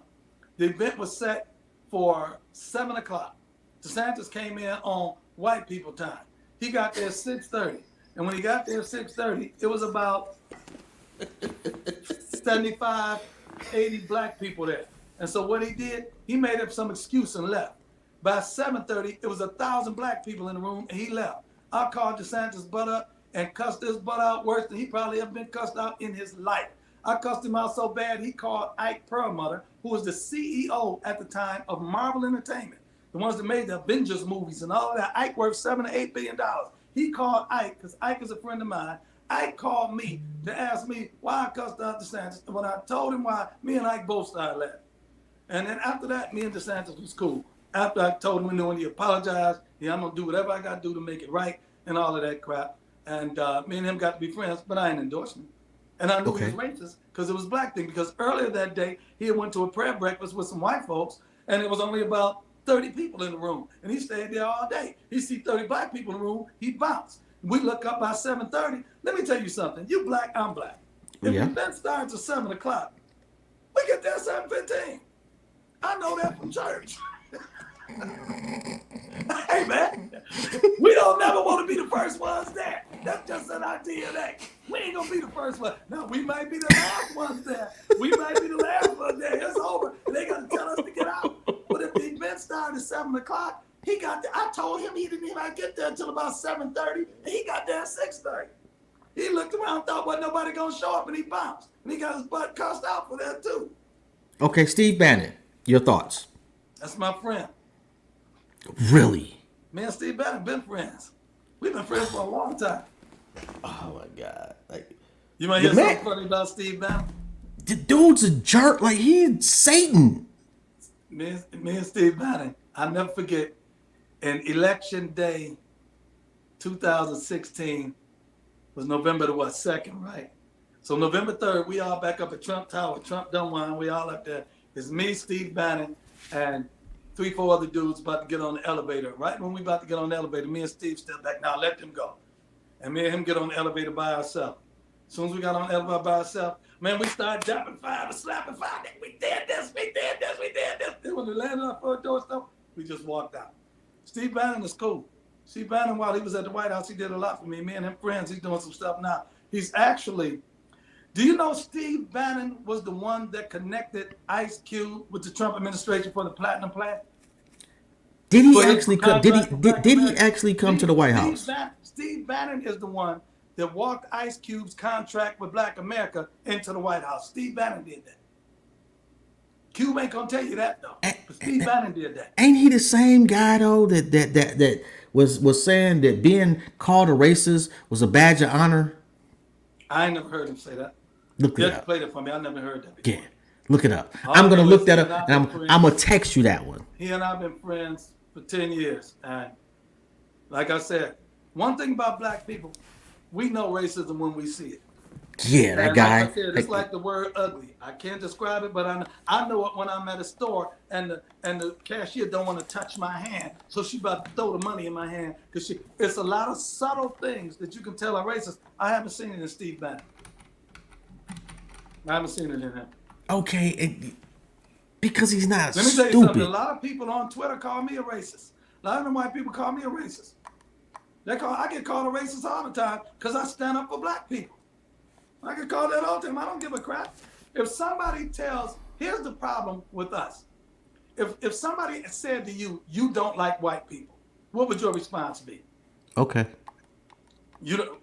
The event was set for 7 o'clock. DeSantis came in on white people time. He got there at 6:30. And when he got there at 6:30, it was about 75, 80 black people there. And so what he did, he made up some excuse and left. By 7:30, it was 1,000 black people in the room, and he left. I called DeSantis' butt up and cussed his butt out worse than he probably ever been cussed out in his life. I cussed him out so bad, he called Ike Perlmutter, who was the CEO at the time of Marvel Entertainment, the ones that made the Avengers movies and all of that. Ike worth $7 to $8 billion. He called Ike, because Ike is a friend of mine. Ike called me to ask me why I cussed out DeSantis. And when I told him why, me and Ike both started laughing. And then after that, me and DeSantis was cool. After I told him when he apologized, I'm going to do whatever I got to do to make it right and all of that crap. And me and him got to be friends, but I ain't endorsing him. And I knew he was racist because it was black thing. Because earlier that day, he had went to a prayer breakfast with some white folks, and it was only about 30 people in the room. And he stayed there all day. He see 30 black people in the room, he bounced. We look up by 7:30. Let me tell you something. You black, I'm black. If the event starts at 7 o'clock, we get there at 7:15. I know that from church. Hey, man, we don't never want to be the first ones there. That's just in our DNA. We ain't going to be the first one. No, we might be the last ones there. We might be the last ones there. It's over. They got to tell us to get out. But if the event started at 7 o'clock, he got there. I told him he didn't even get there until about 7:30, and he got there at 6:30. He looked around, thought wasn't nobody going to show up, and he bounced. And he got his butt cussed out for that, too. Okay, Steve Bannon, your thoughts? That's my friend. Really? Me and Steve Bannon been friends. We've been friends for a long time. Oh my God! Like, you might hear something funny about Steve Bannon? The dude's a jerk. Like, he's Satan. Me and Steve Bannon, I'll never forget. And election day 2016 was November the 2nd, right? So November 3rd, we all back up at Trump Tower. Trump done wine. We all up there. It's me, Steve Bannon, and 3-4 other dudes about to get on the elevator. Right when we about to get on the elevator, me and Steve step back. Now let them go. And me and him get on the elevator by ourselves. As soon as we got on the elevator by ourselves, man, we started jumping five and slapping five. We did this, we did this, we did this. Then when we landed on our front door stuff, we just walked out. Steve Bannon is cool. Steve Bannon, while he was at the White House, he did a lot for me. Me and him friends, he's doing some stuff now. He's actually, do you know Steve Bannon was the one that connected Ice Cube with the Trump administration for the Platinum Plan? Did he actually come? Did he actually come to the White House? Steve Bannon is the one that walked Ice Cube's contract with Black America into the White House. Steve Bannon did that. Cube ain't gonna tell you that though. But Steve Bannon did that. Ain't he the same guy though that was saying that being called a racist was a badge of honor? I ain't never heard him say that. Look it up. Played it for me. I never heard that before. Yeah, look it up. I'm gonna look that up, and I'm gonna text you that one. He and I've been friends for 10 years, and like I said, one thing about black people, we know racism when we see it. Yeah, that guy. Like I said, it's like the word ugly. I can't describe it, but I know it when I'm at a store and the cashier don't want to touch my hand, so she about to throw the money in my hand because it's a lot of subtle things that you can tell are racist. I haven't seen it in Steve Bannon. I haven't seen it in him. Okay, because he's not Let me stupid. tell you something. A lot of people on Twitter call me a racist. A lot of them white people call me a racist. I get called a racist all the time because I stand up for black people. I get called that all the time. I don't give a crap. If somebody here's the problem with us. If somebody said to you, you don't like white people, what would your response be? Okay. Your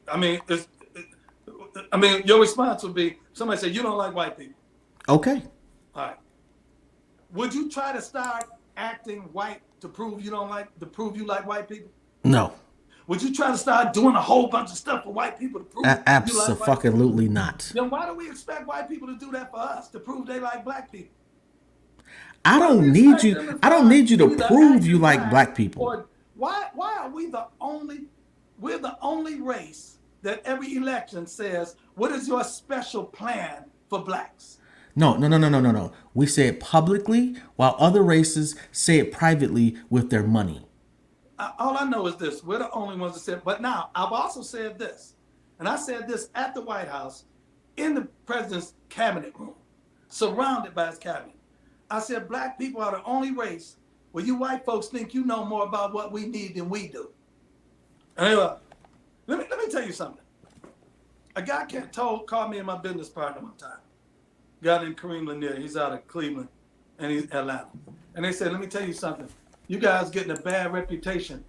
response would be, somebody said, you don't like white people. Okay. All right. Would you try to start acting white to prove you like white people? No. Would you try to start doing a whole bunch of stuff for white people to prove you like white people? Absolutely not. Then why do we expect white people to do that for us, to prove they like black people? I don't need you to prove you like black people. Or why are we we're the only race that every election says, what is your special plan for blacks? No. We say it publicly while other races say it privately with their money. All I know is this. We're the only ones that said, but now I've also said this, and I said this at the White House in the president's cabinet room, surrounded by his cabinet. I said, black people are the only race where you white folks think you know more about what we need than we do. And anyway, let me tell you something. A guy called me and my business partner one time. A guy named Kareem Lanier. He's out of Cleveland and he's Atlanta. And they said, let me tell you something. You guys getting a bad reputation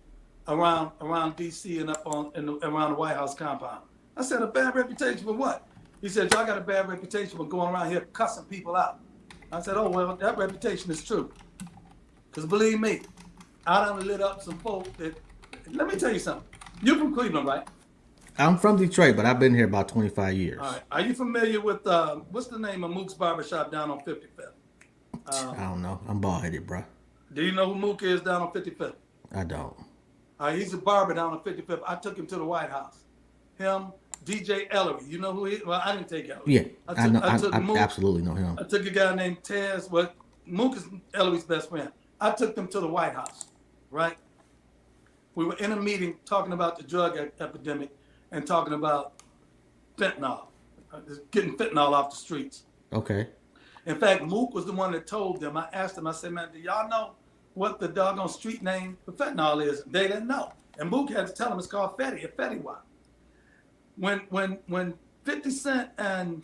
around D.C. and around the White House compound. I said, a bad reputation for what? He said, y'all got a bad reputation for going around here cussing people out. I said, oh, well, that reputation is true. Because believe me, I done lit up some folk that, let me tell you something. You're from Cleveland, right? I'm from Detroit, but I've been here about 25 years. All right. Are you familiar with, what's the name of Mook's Barbershop down on 55th? I don't know. I'm bald-headed, bro. Do you know who Mook is down on 55th? I don't. All right, he's a barber down on 55th. I took him to the White House. Him, DJ Ellery. You know who he is? Well, I didn't take Ellery. Yeah, I Mook. absolutely know him. I took a guy named Tez. Well, Mook is Ellery's best friend. I took them to the White House, right? We were in a meeting talking about the drug epidemic and talking about fentanyl, getting fentanyl off the streets. Okay. In fact, Mook was the one that told them. I asked him, I said, man, do y'all know what the doggone street name for fentanyl is? They didn't know. And Mook had to tell them it's called Fetty, a Fetty Wap. When 50 Cent and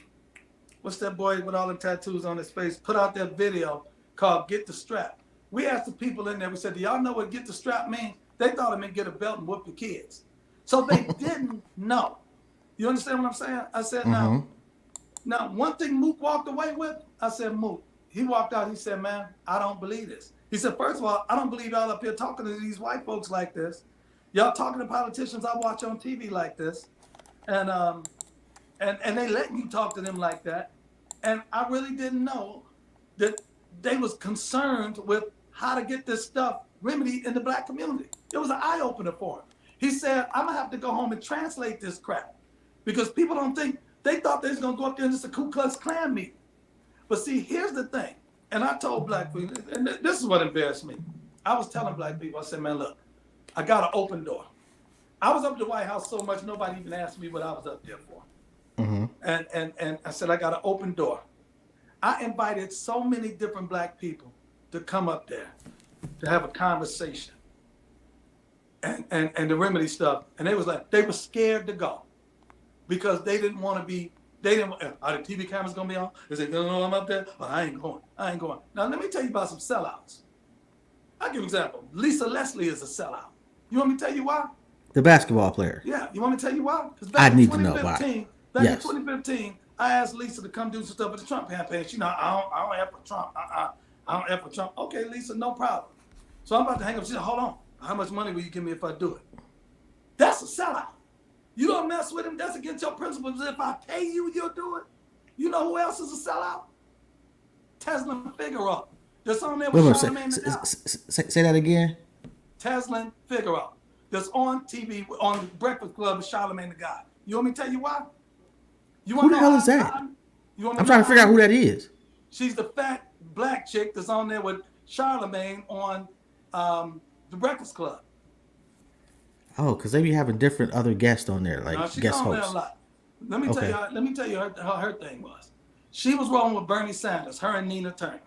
what's that boy with all the tattoos on his face put out that video called Get the Strap, we asked the people in there, we said, do y'all know what Get the Strap means? They thought it meant get a belt and whoop your kids. So they didn't know. You understand what I'm saying? I said, Now, one thing Mook walked away with, I said, Mook, he walked out, he said, man, I don't believe this. He said, first of all, I don't believe y'all up here talking to these white folks like this. Y'all talking to politicians I watch on TV like this. And they letting you talk to them like that. And I really didn't know that they was concerned with how to get this stuff remedied in the black community. It was an eye-opener for him. He said, I'm going to have to go home and translate this crap because people don't think They thought they was going to go up there and just a Ku Klux Klan meeting. But see, here's the thing. And I told black people, and this is what embarrassed me. I was telling black people, I said, man, look, I got an open door. I was up at the White House so much, nobody even asked me what I was up there for. Mm-hmm. And I said, I got an open door. I invited so many different black people to come up there to have a conversation and to remedy stuff. And they was like, they were scared to go because they didn't want to be, are the TV cameras going to be on? They said, no, I'm up there. Well, I ain't going. Now, let me tell you about some sellouts. I'll give you an example. Lisa Leslie is a sellout. You want me to tell you why? The basketball player. Yeah, you want me to tell you why? Because I need to know why. Back in 2015, I asked Lisa to come do some stuff with the Trump campaign. She know, I don't have for Trump. I don't have for Trump. Okay, Lisa, no problem. So I'm about to hang up. She said, hold on. How much money will you give me if I do it? That's a sellout. You don't mess with him. That's against your principles. If I pay you, you'll do it. You know who else is a sellout? Tesla Figaro. That's on there with Charlamagne the God. Say that again. Tesla Figaro. That's on TV on Breakfast Club with Charlamagne the God. You want me to tell you why? Who the hell is that? I'm trying to figure out who that is. She's the fat black chick that's on there with Charlamagne on the Breakfast Club. Oh, because they be having different other guests on there, like guest hosts. There a lot. Let me tell you how her thing was. She was rolling with Bernie Sanders, her and Nina Turner.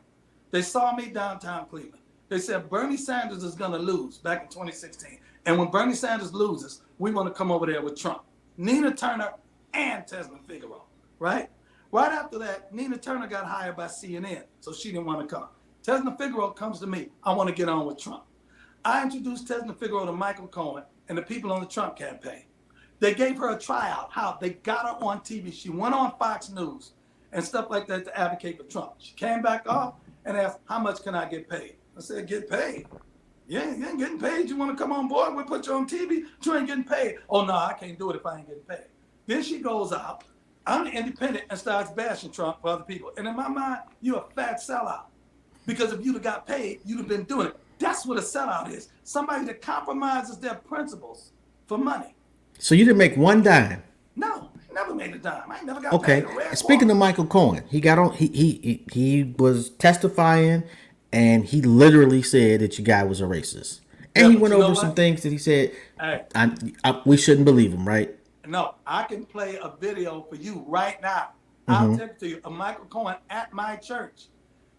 They saw me downtown Cleveland. They said Bernie Sanders is going to lose back in 2016. And when Bernie Sanders loses, we want to come over there with Trump. Nina Turner and Tesla Figaro, right? Right after that, Nina Turner got hired by CNN, so she didn't want to come. Tesla Figaro comes to me. I want to get on with Trump. I introduced Tesla Figaro to Michael Cohen and the people on the Trump campaign. They gave her a tryout. How? They got her on TV. She went on Fox News and stuff like that to advocate for Trump. She came back off and asked, how much can I get paid? I said, get paid? Yeah, you ain't getting paid. You want to come on board? We'll put you on TV. But you ain't getting paid. Oh, no, I can't do it if I ain't getting paid. Then she goes out, I'm independent, and starts bashing Trump for other people. And in my mind, you're a fat sellout. Because if you'd have got paid, you'd have been doing it. That's what a sellout is. Somebody that compromises their principles for money. So you didn't make one dime? No, I never made a dime. I ain't never got paid. Okay. Speaking of Michael Cohen, he got on. He was testifying, and he literally said that your guy was a racist. And he went over some things that he said. Hey, we shouldn't believe him, right? No, I can play a video for you right now. I'll text to you of Michael Cohen at my church,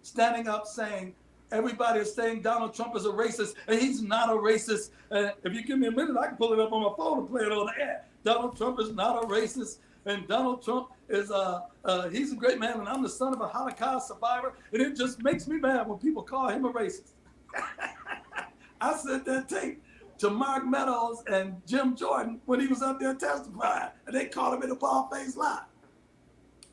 standing up saying, everybody is saying Donald Trump is a racist, and he's not a racist. If you give me a minute, I can pull it up on my phone and play it on the air. Donald Trump is not a racist, and Donald Trump is he's a great man, and I'm the son of a Holocaust survivor, and it just makes me mad when people call him a racist. I sent that tape to Mark Meadows and Jim Jordan when he was up there testifying, and they called him in a bald-faced lie.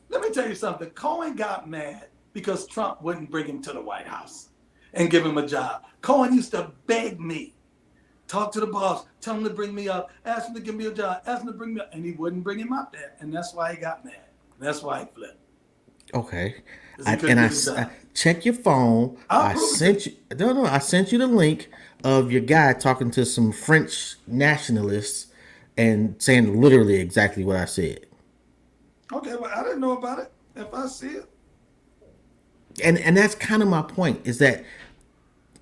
Let me tell you something. Cohen got mad because Trump wouldn't bring him to the White House and give him a job. Cohen used to beg me, talk to the boss, tell him to bring me up, ask him to give me a job, ask him to bring me up, and he wouldn't bring him up there, and that's why he got mad. That's why he flipped. Okay. I check your phone. I sent you the link of your guy talking to some French nationalists and saying literally exactly what I said. Okay, well, I didn't know about it. If I see it. And that's kind of my point, is that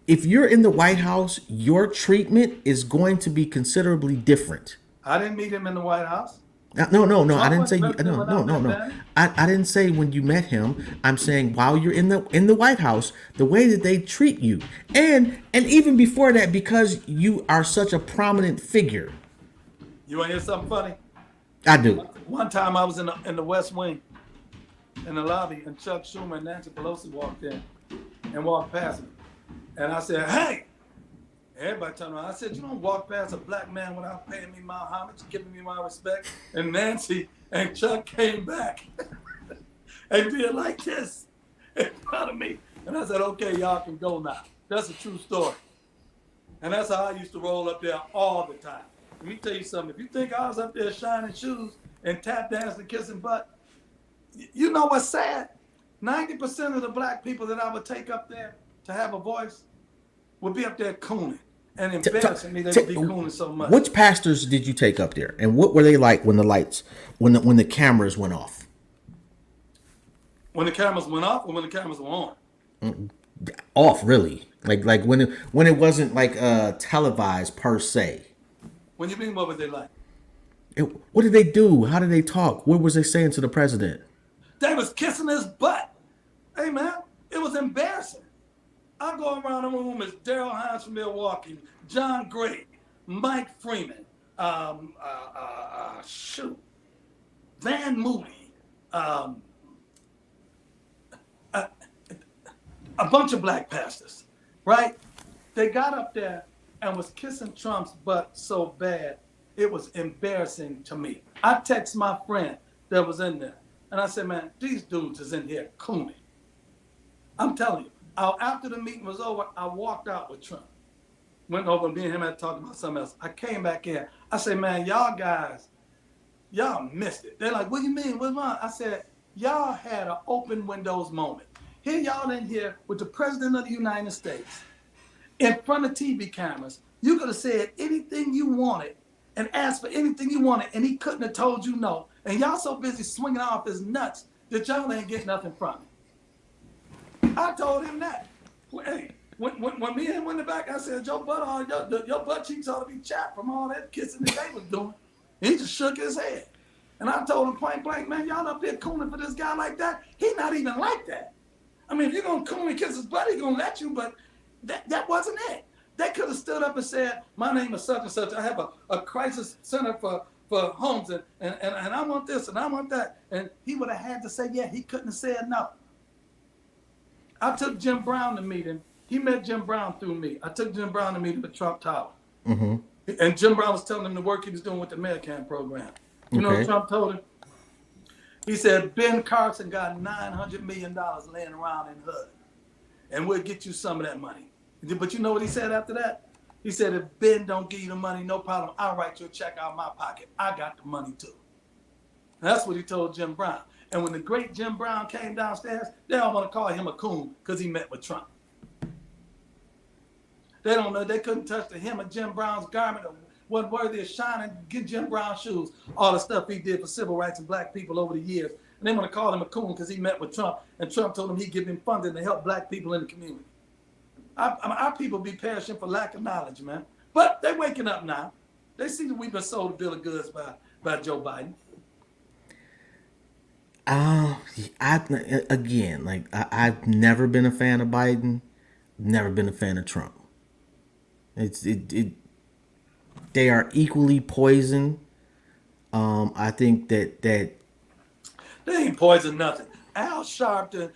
if you're in the White House, your treatment is going to be considerably different. I didn't meet him in the White House. No. I didn't say you. No. I didn't say when you met him. I'm saying while you're in the White House, the way that they treat you, and even before that, because you are such a prominent figure. You want to hear something funny? I do. One time I was in the West Wing, in the lobby, and Chuck Schumer and Nancy Pelosi walked in and walked past me, and I said, "Hey." Everybody turned around. I said, you don't walk past a black man without paying me my homage, giving me my respect. And Nancy and Chuck came back and did like this in front of me. And I said, okay, y'all can go now. That's a true story. And that's how I used to roll up there all the time. Let me tell you something. If you think I was up there shining shoes and tap dancing, kissing butt, you know what's sad? 90% of the black people that I would take up there to have a voice would be up there cooning. and T- embarrassing me that t- he be cooning so much. which pastors did you take up there, and what were they like when the lights, when the cameras went off? When the cameras went off or when the cameras were on? Off, really? Like when it wasn't like televised per se. When you mean what were they like? What did they do? How did they talk? What was they saying to the president? They was kissing his butt. Hey man, it was embarrassing. I go around the room as Darrell Hines from Milwaukee, John Gray, Mike Freeman, Van Moody, a, a bunch of black pastors, right? They got up there and was kissing Trump's butt so bad, it was embarrassing to me. I text my friend that was in there, and I said, man, these dudes is in here cooning. I'm telling you, after the meeting was over, I walked out with Trump. Went over, me and him had talked about something else. I came back in. I said, man, y'all guys, y'all missed it. They're like, what do you mean? What's wrong? I said, y'all had an open windows moment. Here y'all in here with the President of the United States in front of TV cameras. You could have said anything you wanted and asked for anything you wanted, and he couldn't have told you no. And y'all so busy swinging off his nuts that y'all ain't get nothing from it. I told him that. Hey, when me and him went in the back, I said, your butt cheeks ought to be chapped from all that kissing that they was doing. He just shook his head. And I told him point blank, man, y'all up here cooning for this guy like that? He not even like that. I mean, if you're going to coon and kiss his butt, he's going to let you, but that wasn't it. They could have stood up and said, my name is such and such. I have a crisis center for homes, and I want this and I want that. And he would have had to say, yeah, he couldn't have said no. I took Jim Brown to meet him. He met Jim Brown through me. I took Jim Brown to meet him at Trump Tower. Mm-hmm. And Jim Brown was telling him the work he was doing with the Medicare program. You know what Trump told him? He said, Ben Carson got $900 million laying around in HUD. And we'll get you some of that money. But you know what he said after that? He said, if Ben don't give you the money, no problem. I'll write you a check out of my pocket. I got the money too. That's what he told Jim Brown. And when the great Jim Brown came downstairs, they all want to call him a coon because he met with Trump. They don't know. They couldn't touch the hem of Jim Brown's garment or wasn't worthy of shining, get Jim Brown shoes, all the stuff he did for civil rights and black people over the years. And they want to call him a coon because he met with Trump. And Trump told him he'd give him funding to help black people in the community. Our people be perishing for lack of knowledge, man. But they're waking up now. They see that we've been sold a bill of goods by Joe Biden. I've never been a fan of Biden, never been a fan of Trump. They are equally poison. I think that they ain't poison nothing. Al Sharpton,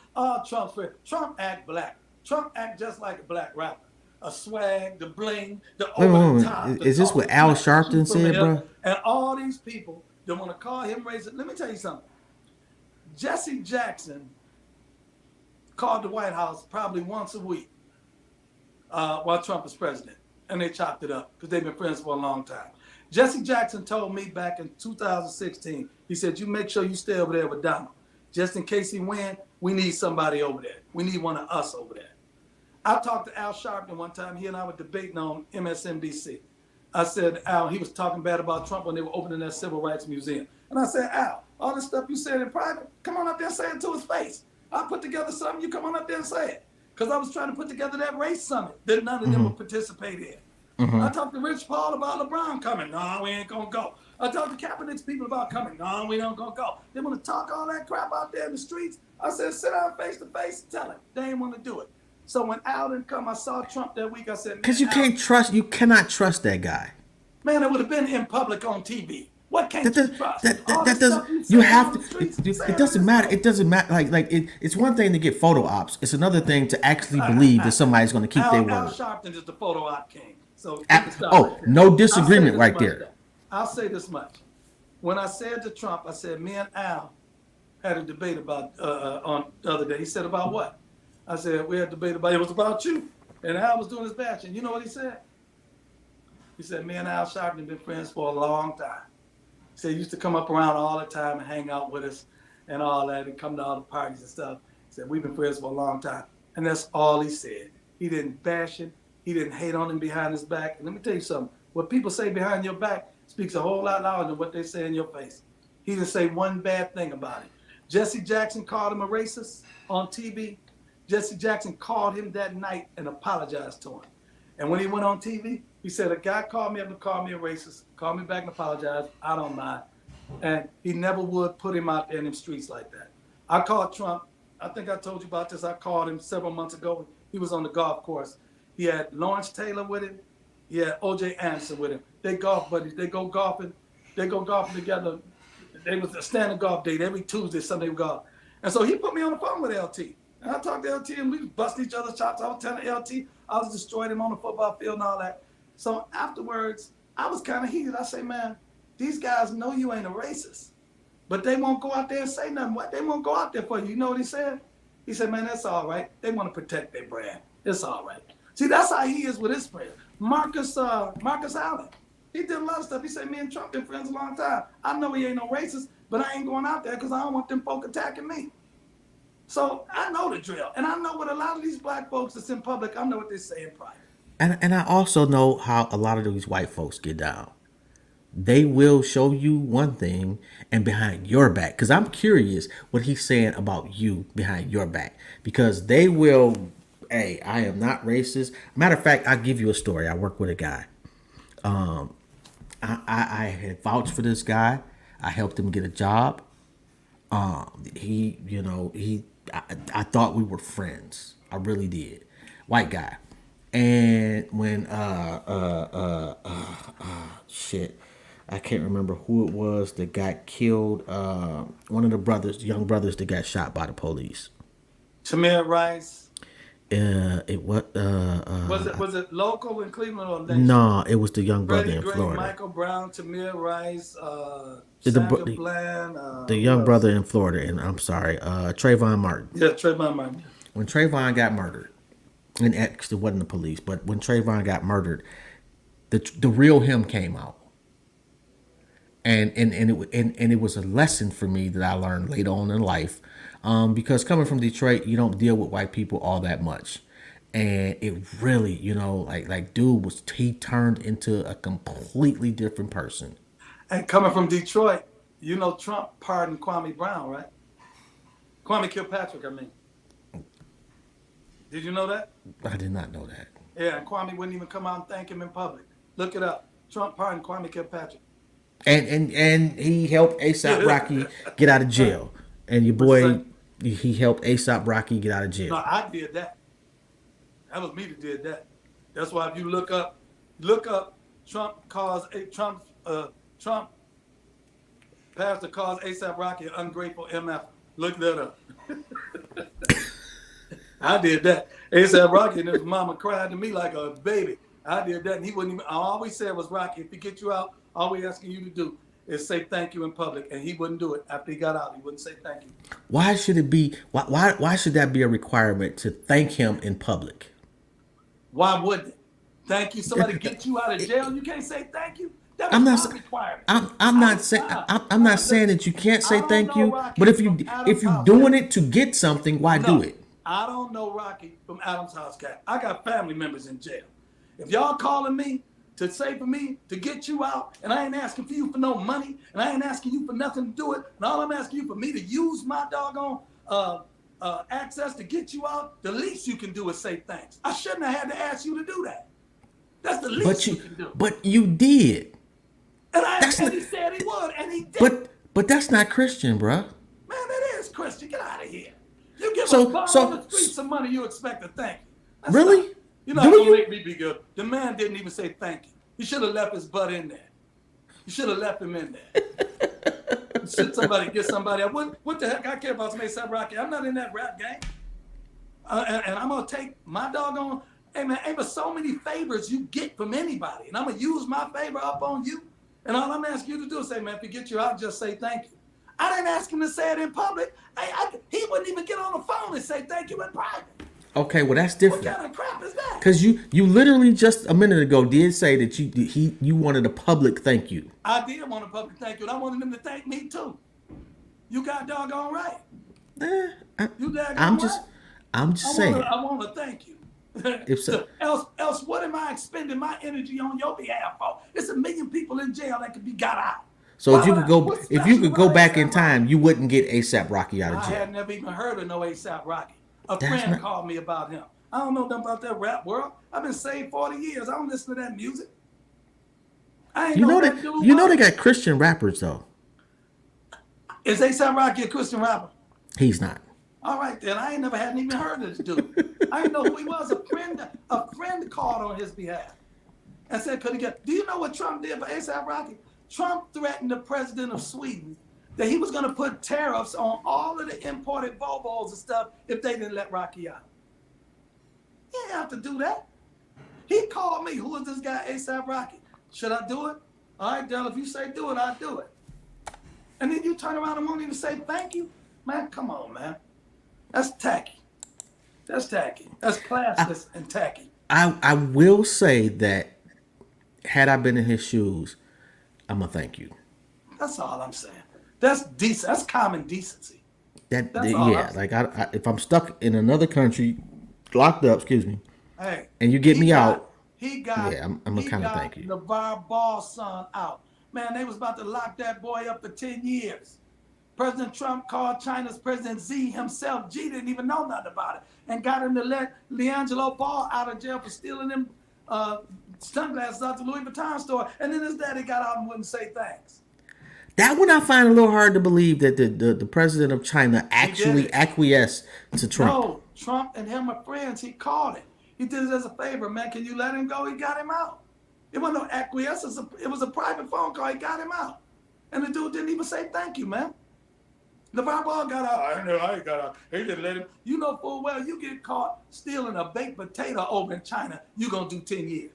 Trump's friend. Trump act black. Trump act just like a black rapper. A swag, the bling, the over the top. Is this what Al Sharpton said, bro? And all these people that want to call him racist. Let me tell you something. Jesse Jackson called the White House probably once a week while Trump was president. And they chopped it up because they've been friends for a long time. Jesse Jackson told me back in 2016, he said, you make sure you stay over there with Donald. Just in case he wins, we need somebody over there. We need one of us over there. I talked to Al Sharpton one time. He and I were debating on MSNBC. I said, Al, he was talking bad about Trump when they were opening that Civil Rights Museum. And I said, Al, all this stuff you said in private, come on up there and say it to his face. I'll put together something, you come on up there and say it. Because I was trying to put together that race summit that none of them would participate in. I talked to Rich Paul about LeBron coming. No, we ain't going to go. I talked to Kaepernick's people about coming. No, we don't going to go. They want to talk all that crap out there in the streets. I said, sit down face to face and tell him. They ain't want to do it. So when Al didn't come, I saw Trump that week. I said, because you cannot trust that guy. Man, it would have been in public on TV. What can't you trust? That doesn't. You have to. It doesn't matter. It doesn't matter. It's one thing to get photo ops. It's another thing to actually believe that somebody's going to keep their word. Al Sharpton is the photo op king. So no disagreement right there. I'll say this much. When I said to Trump, I said, me and Al had a debate about on the other day. He said, about what? I said, we had a debate about it was about you. And Al was doing his batch. And you know what he said? He said, me and Al Sharpton have been friends for a long time. He said he used to come up around all the time and hang out with us and all that and come to all the parties and stuff. He said, we've been friends for a long time. And that's all he said. He didn't bash him. He didn't hate on him behind his back. And let me tell you something. What people say behind your back speaks a whole lot louder than what they say in your face. He didn't say one bad thing about it. Jesse Jackson called him a racist on TV. Jesse Jackson called him that night and apologized to him. And when he went on TV, he said, a guy called me up and called me a racist, called me back and apologized. I don't mind. And he never would put him out there in them streets like that. I called Trump. I think I told you about this. I called him several months ago. He was on the golf course. He had Lawrence Taylor with him. He had O.J. Anderson with him. They golf buddies. They go golfing. They go golfing together. They was a standing golf date every Tuesday, Sunday golf. And so he put me on the phone with LT. And I talked to LT and we busted each other's chops. I was telling LT I was destroyed him on the football field and all that. So afterwards, I was kind of heated. I say, man, these guys know you ain't a racist, but they won't go out there and say nothing. What? They won't go out there for you. You know what he said? He said, man, that's all right. They want to protect their brand. It's all right. See, that's how he is with his friends. Marcus Allen. He did a lot of stuff. He said, me and Trump been friends a long time. I know he ain't no racist, but I ain't going out there because I don't want them folk attacking me. So I know the drill. And I know what a lot of these black folks that's in public, I know what they say in private. And I also know how a lot of these white folks get down. They will show you one thing and behind your back. Because I'm curious what he's saying about you behind your back. Because they will, hey, I am not racist. Matter of fact, I'll give you a story. I work with a guy. I had vouched for this guy. I helped him get a job. I thought we were friends. I really did. White guy. And when shit, I can't remember who it was that got killed. One of the brothers, young brothers that got shot by the police. Tamir Rice. It was Was it local in Cleveland or national? No, it was the young brother Freddie in Gray, Florida. Michael Brown, Tamir Rice, Samuel Bland. The young brother in Florida, and I'm sorry, Trayvon Martin. Yeah, Trayvon Martin. When Trayvon got murdered, and actually it wasn't the police, but when Trayvon got murdered, the real him came out. And it was a lesson for me that I learned later on in life, because coming from Detroit, you don't deal with white people all that much, and it really, dude he turned into a completely different person. And coming from Detroit, Trump pardoned Kwame Brown, right? Kwame Kilpatrick, I mean. Did you know that? I did not know that. Yeah, and Kwame wouldn't even come out and thank him in public. Look it up. Trump pardoned Kwame Kilpatrick. And he helped ASAP Rocky get out of jail. And your boy, he helped ASAP Rocky get out of jail. No, I did that. That was me that did that. That's why if you look up Trump pastor calls ASAP Rocky an ungrateful MF. Look that up. I did that. ASAP Rocky and his mama cried to me like a baby. I did that, and he wouldn't even. All we said was, Rocky, if he get you out, all we asking you to do is say thank you in public, and he wouldn't do it. After he got out, he wouldn't say thank you. Why should it be? Why should that be a requirement to thank him in public? Why wouldn't it? Thank you. Somebody get you out of jail, you can't say thank you. That I'm was not. my requirement. I'm not saying. I'm not saying that you can't say thank you. Rocky But if you're doing it to get something, why do it? I don't know Rocky from Adam's house cat. I got family members in jail. If y'all calling me to say for me to get you out, and I ain't asking for you for no money, and I ain't asking you for nothing to do it, and all I'm asking you for me to use my doggone access to get you out, the least you can do is say thanks. I shouldn't have had to ask you to do that. That's the least you can do. But you did. And he said he would, and he did. But that's not Christian, bruh. Man, it is Christian. Get out of here. You give a bum on the street some money, you expect a thank you. That's really? Not, you're not going to make me be good. The man didn't even say thank you. He should have left his butt in there. You should have left him in there. Should somebody get somebody? What the heck I care about some A$AP Rocky? I'm not in that rap game. And I'm going to take my doggone, hey man, ain't but so many favors you get from anybody. And I'm going to use my favor up on you. And all I'm asking you to do is say, man, if you get you out, just say thank you. I didn't ask him to say it in public. He wouldn't even get on the phone and say thank you in private. Okay, well that's different. What kind of crap is that? Because you literally just a minute ago did say that you wanted a public thank you. I did want a public thank you, and I wanted them to thank me too. You got doggone right. I'm just saying. I want to thank you. If so, So else, what am I expending my energy on your behalf for? It's a million people in jail that could be got out. so What's if you special could go about back in ASAP Rocky? time, you wouldn't get ASAP Rocky out of I jail. had never even heard of no ASAP Rocky. A That's friend not. called me about him. I don't know nothing about that rap world. I've been saved 40 years. I don't listen to that music. I ain't You know know who that that dude you know they was. got Christian rappers though. Is ASAP Rocky a Christian rapper? He's not. All right, then. I ain't never hadn't even heard of this dude. I didn't know who he was. A friend called on his behalf and said, could he get, do you know what Trump did for ASAP Rocky? Trump threatened the president of Sweden that he was going to put tariffs on all of the imported Volvos and stuff if they didn't let Rocky out. He didn't have to do that. He called me. Who is this guy, ASAP Rocky? Should I do it? All right, Darrell, if you say do it, I'll do it. And then you turn around and won't even say thank you? Man, come on, man. That's tacky. That's tacky. That's classless and tacky. I will say that had I been in his shoes, I'm gonna thank you. That's all I'm saying. That's decent. That's common decency. That's all I'm Yeah, saying. like if I'm stuck in another country, locked up, excuse me, Hey, and you get he me got out, he got yeah, I'm gonna he kind of thank got you. LeVar Ball's son out. Man, they was about to lock that boy up for 10 years. President Trump called China's President Xi himself. Xi didn't even know nothing about it and got him to let LiAngelo Ball out of jail for stealing them sunglasses out the Louis Vuitton store. And then his daddy got out and wouldn't say thanks. That one I find a little hard to believe that the president of China He did actually it. acquiesced to Trump. No, Trump and him are friends. He called it. He did it as a favor, man. Can you let him go? He got him out. It wasn't no acquiescence. It was a private phone call. He got him out. And the dude didn't even say thank you, man. LeVar Ball got out. I know I got out. He didn't let him. You know full well you get caught stealing a baked potato over in China, you're going to do 10 years.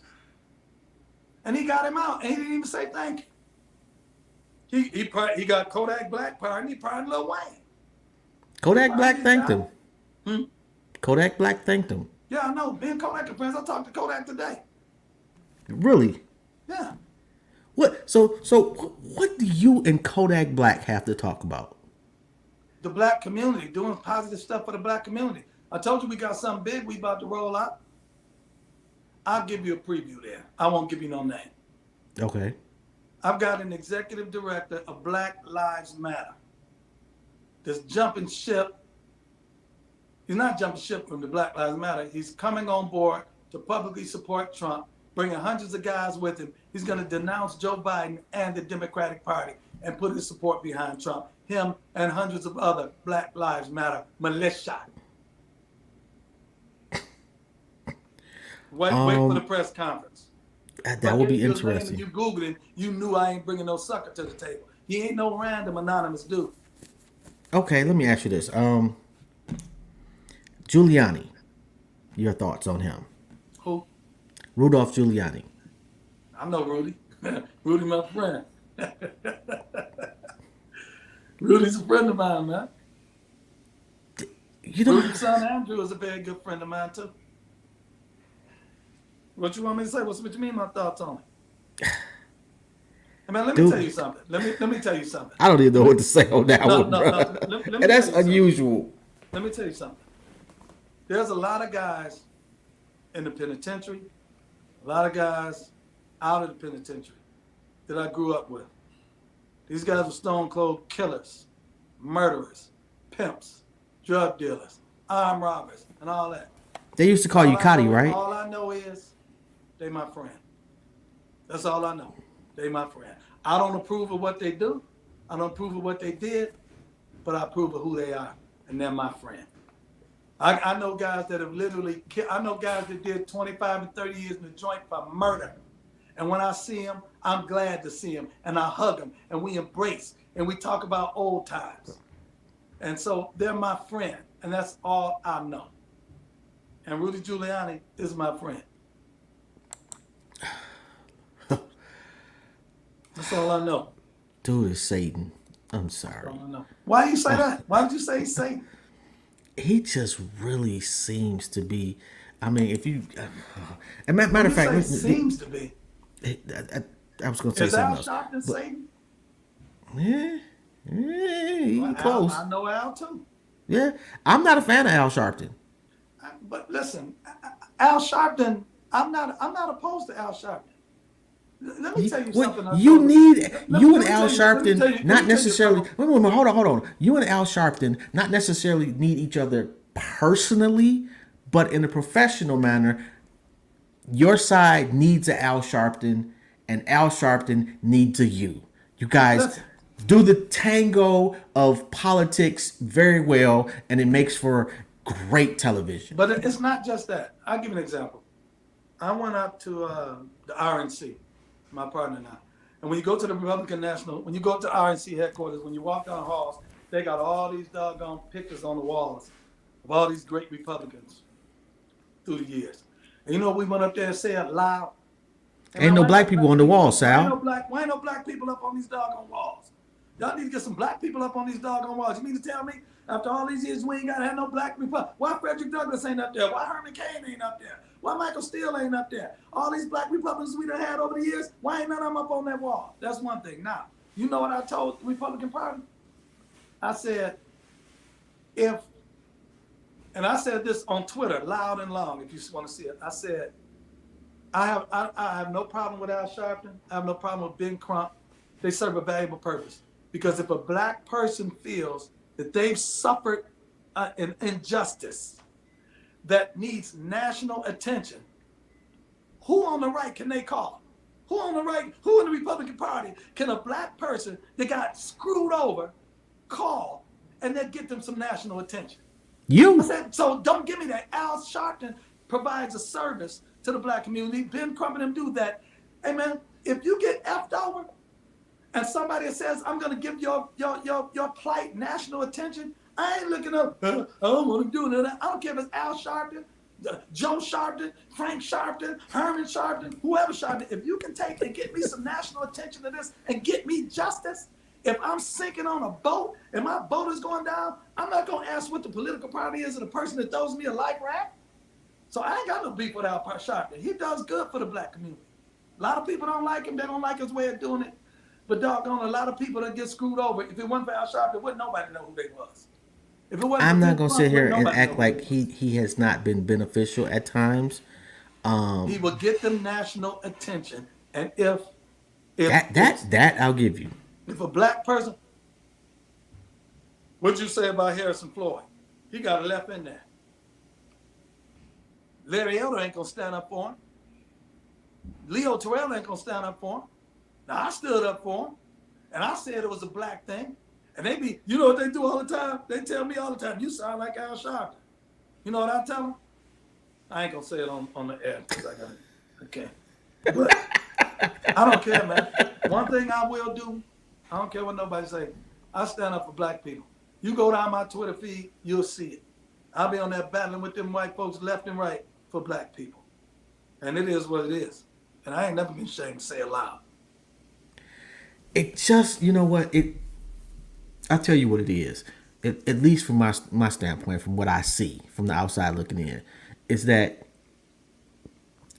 And he got him out, and he didn't even say thank you. He got Kodak Black pardoned. He pardoned Lil Wayne. Kodak Black Pardoned thanked his him. Kodak Black thanked him. Yeah, I know. Me and Kodak are friends. I talked to Kodak today. Really? Yeah. What? So what do you and Kodak Black have to talk about? The black community, doing positive stuff for the black community. I told you we got something big we about to roll out. I'll give you a preview there. I won't give you no name. Okay. I've got an executive director of Black Lives Matter that's jumping ship. He's not jumping ship from the Black Lives Matter. He's coming on board to publicly support Trump, bringing hundreds of guys with him. He's going to denounce Joe Biden and the Democratic Party and put his support behind Trump. Him and hundreds of other Black Lives Matter militia. Wait for the press conference. That would be interesting. You Googled it, you knew I ain't bringing no sucker to the table. He ain't no random anonymous dude. Okay, let me ask you this. Giuliani, your thoughts on him? Who? Rudolph Giuliani. I know Rudy. Rudy, my friend. Rudy's a friend of mine, man. You know, Rudy's son Andrew is a very good friend of mine too. What you want me to say? What you mean my thoughts on it? I mean, let me tell you something. Let me tell you something. I don't even know what to say on that one, bro. Let me And that's tell you unusual. Let me tell you something. There's a lot of guys in the penitentiary, a lot of guys out of the penitentiary that I grew up with. These guys were stone cold killers, murderers, pimps, drug dealers, armed robbers, and all that. They used to call you Cotty, right? All I know is they my friend. That's all I know. They my friend. I don't approve of what they do. I don't approve of what they did, but I approve of who they are, and they're my friend. I know guys that have literally killed. I know guys that did 25 and 30 years in the joint for murder. And when I see them, I'm glad to see them, and I hug them, and we embrace, and we talk about old times. And so they're my friend, and that's all I know. And Rudy Giuliani is my friend. That's all I know. Dude is Satan. I'm sorry. That's all I know. Why you say that? Why did you say Satan? He just really seems to be. I mean, if you. Matter of fact, seems to be. I was going to say Is something Al else. Sharpton Satan? Yeah, he Well, close. I know Al too. Yeah, I'm not a fan of Al Sharpton. But listen, Al Sharpton, I'm not opposed to Al Sharpton. Let me tell you What something. you need, you and Let me Al tell you. Let me tell Sharpton, you. Let not me tell you necessarily. something. Wait, hold on. You and Al Sharpton not necessarily need each other personally, but in a professional manner. Your side needs a Al Sharpton, and Al Sharpton needs a you. You guys Listen, do the tango of politics very well, and it makes for great television. but it's not just that. I'll give you an example. I went up to the RNC, my partner and I. And when you go to the Republican National, when you go to RNC headquarters, when you walk down halls, they got all these doggone pictures on the walls of all these great Republicans through the years. And you know, we went up there and said loud, "Hey Ain't man, no black people on the wall, Sal. why ain't no black people up on these doggone walls? Y'all need to get some black people up on these doggone walls. You mean to tell me after all these years we ain't got to have no black people? Why Frederick Douglass ain't up there? Why Herman Cain ain't up there? Why Michael Steele ain't up there? All these black Republicans we done had over the years, why ain't none of them up on that wall? That's one thing. Now, you know what I told the Republican Party? I said, if, and I said this on Twitter, loud and long, if you want to see it. I said, I have no problem with Al Sharpton. I have no problem with Ben Crump. They serve a valuable purpose. Because if a black person feels that they've suffered an injustice that needs national attention, who on the right can they call? Who on the right, who in the Republican Party can a black person that got screwed over call and then get them some national attention? You. I said, so don't give me that. Al Sharpton provides a service to the black community. Ben Crump and them do that. Hey man, if you get effed over and somebody says, I'm gonna give your plight national attention, I ain't looking up, I don't want to do that. I don't care if it's Al Sharpton, Joe Sharpton, Frank Sharpton, Herman Sharpton, whoever Sharpton. If you can take and get me some national attention to this and get me justice, if I'm sinking on a boat and my boat is going down, I'm not going to ask what the political party is of the person that throws me a life raft. So I ain't got no beef with Al Sharpton. He does good for the black community. A lot of people don't like him. They don't like his way of doing it. But doggone, a lot of people that get screwed over. If it wasn't for Al Sharpton, wouldn't nobody know who they was. If it wasn't I'm for not Ben gonna Crump, sit here wouldn't and nobody act know like who they was. he has not been beneficial at times. He will get them national attention. And if That I'll give you. if a black person, what'd you say about Harrison Floyd? He got a left in there. Larry Elder ain't gonna stand up for him. Leo Terrell ain't gonna stand up for him. Now I stood up for him, and I said it was a black thing. And they be, you know what they do all the time? They tell me all the time, you sound like Al Sharpton. You know what I tell them? I ain't gonna say it on the air because I can't. But I don't care, man. One thing I will do, I don't care what nobody say. I stand up for black people. You go down my Twitter feed, you'll see it. I'll be on there battling with them white folks left and right for black people. And it is what it is. And I ain't never been ashamed to say it loud. It just, you know what? I'll tell you what it is. At least from my standpoint, from what I see from the outside looking in, is that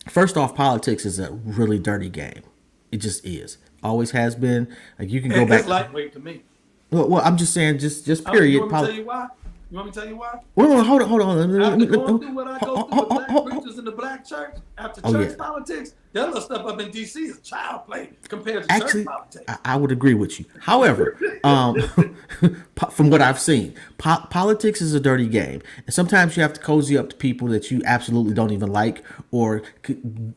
first off, politics is a really dirty game. It just is. Always has been. Like you can go back. It's lightweight to me. Well, I'm just saying, just You period. want me to tell you why? You want me to tell you why? Wait, hold on. After going through what I go through with black preachers in the black church, after church politics, that little stuff up in D.C. is child play compared to Actually, church politics. I would agree with you. However, from what I've seen, politics is a dirty game, and sometimes you have to cozy up to people that you absolutely don't even like or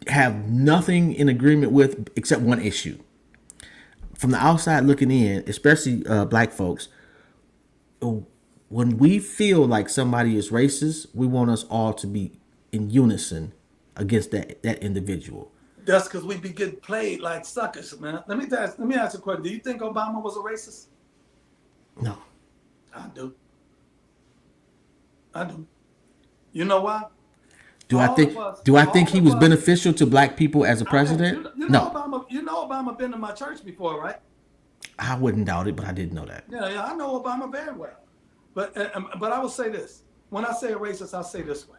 have nothing in agreement with except one issue. From the outside looking in, especially black folks, when we feel like somebody is racist, we want us all to be in unison against that individual. That's because we be getting played like suckers, man. Let me ask you a question. Do you think Obama was a racist? No. I do. You know why? Do I think he was beneficial to black people as a president? No. Obama been to my church before, right? I wouldn't doubt it, but I didn't know that. Yeah, I know Obama very well. But I will say this. When I say a racist, I say this way.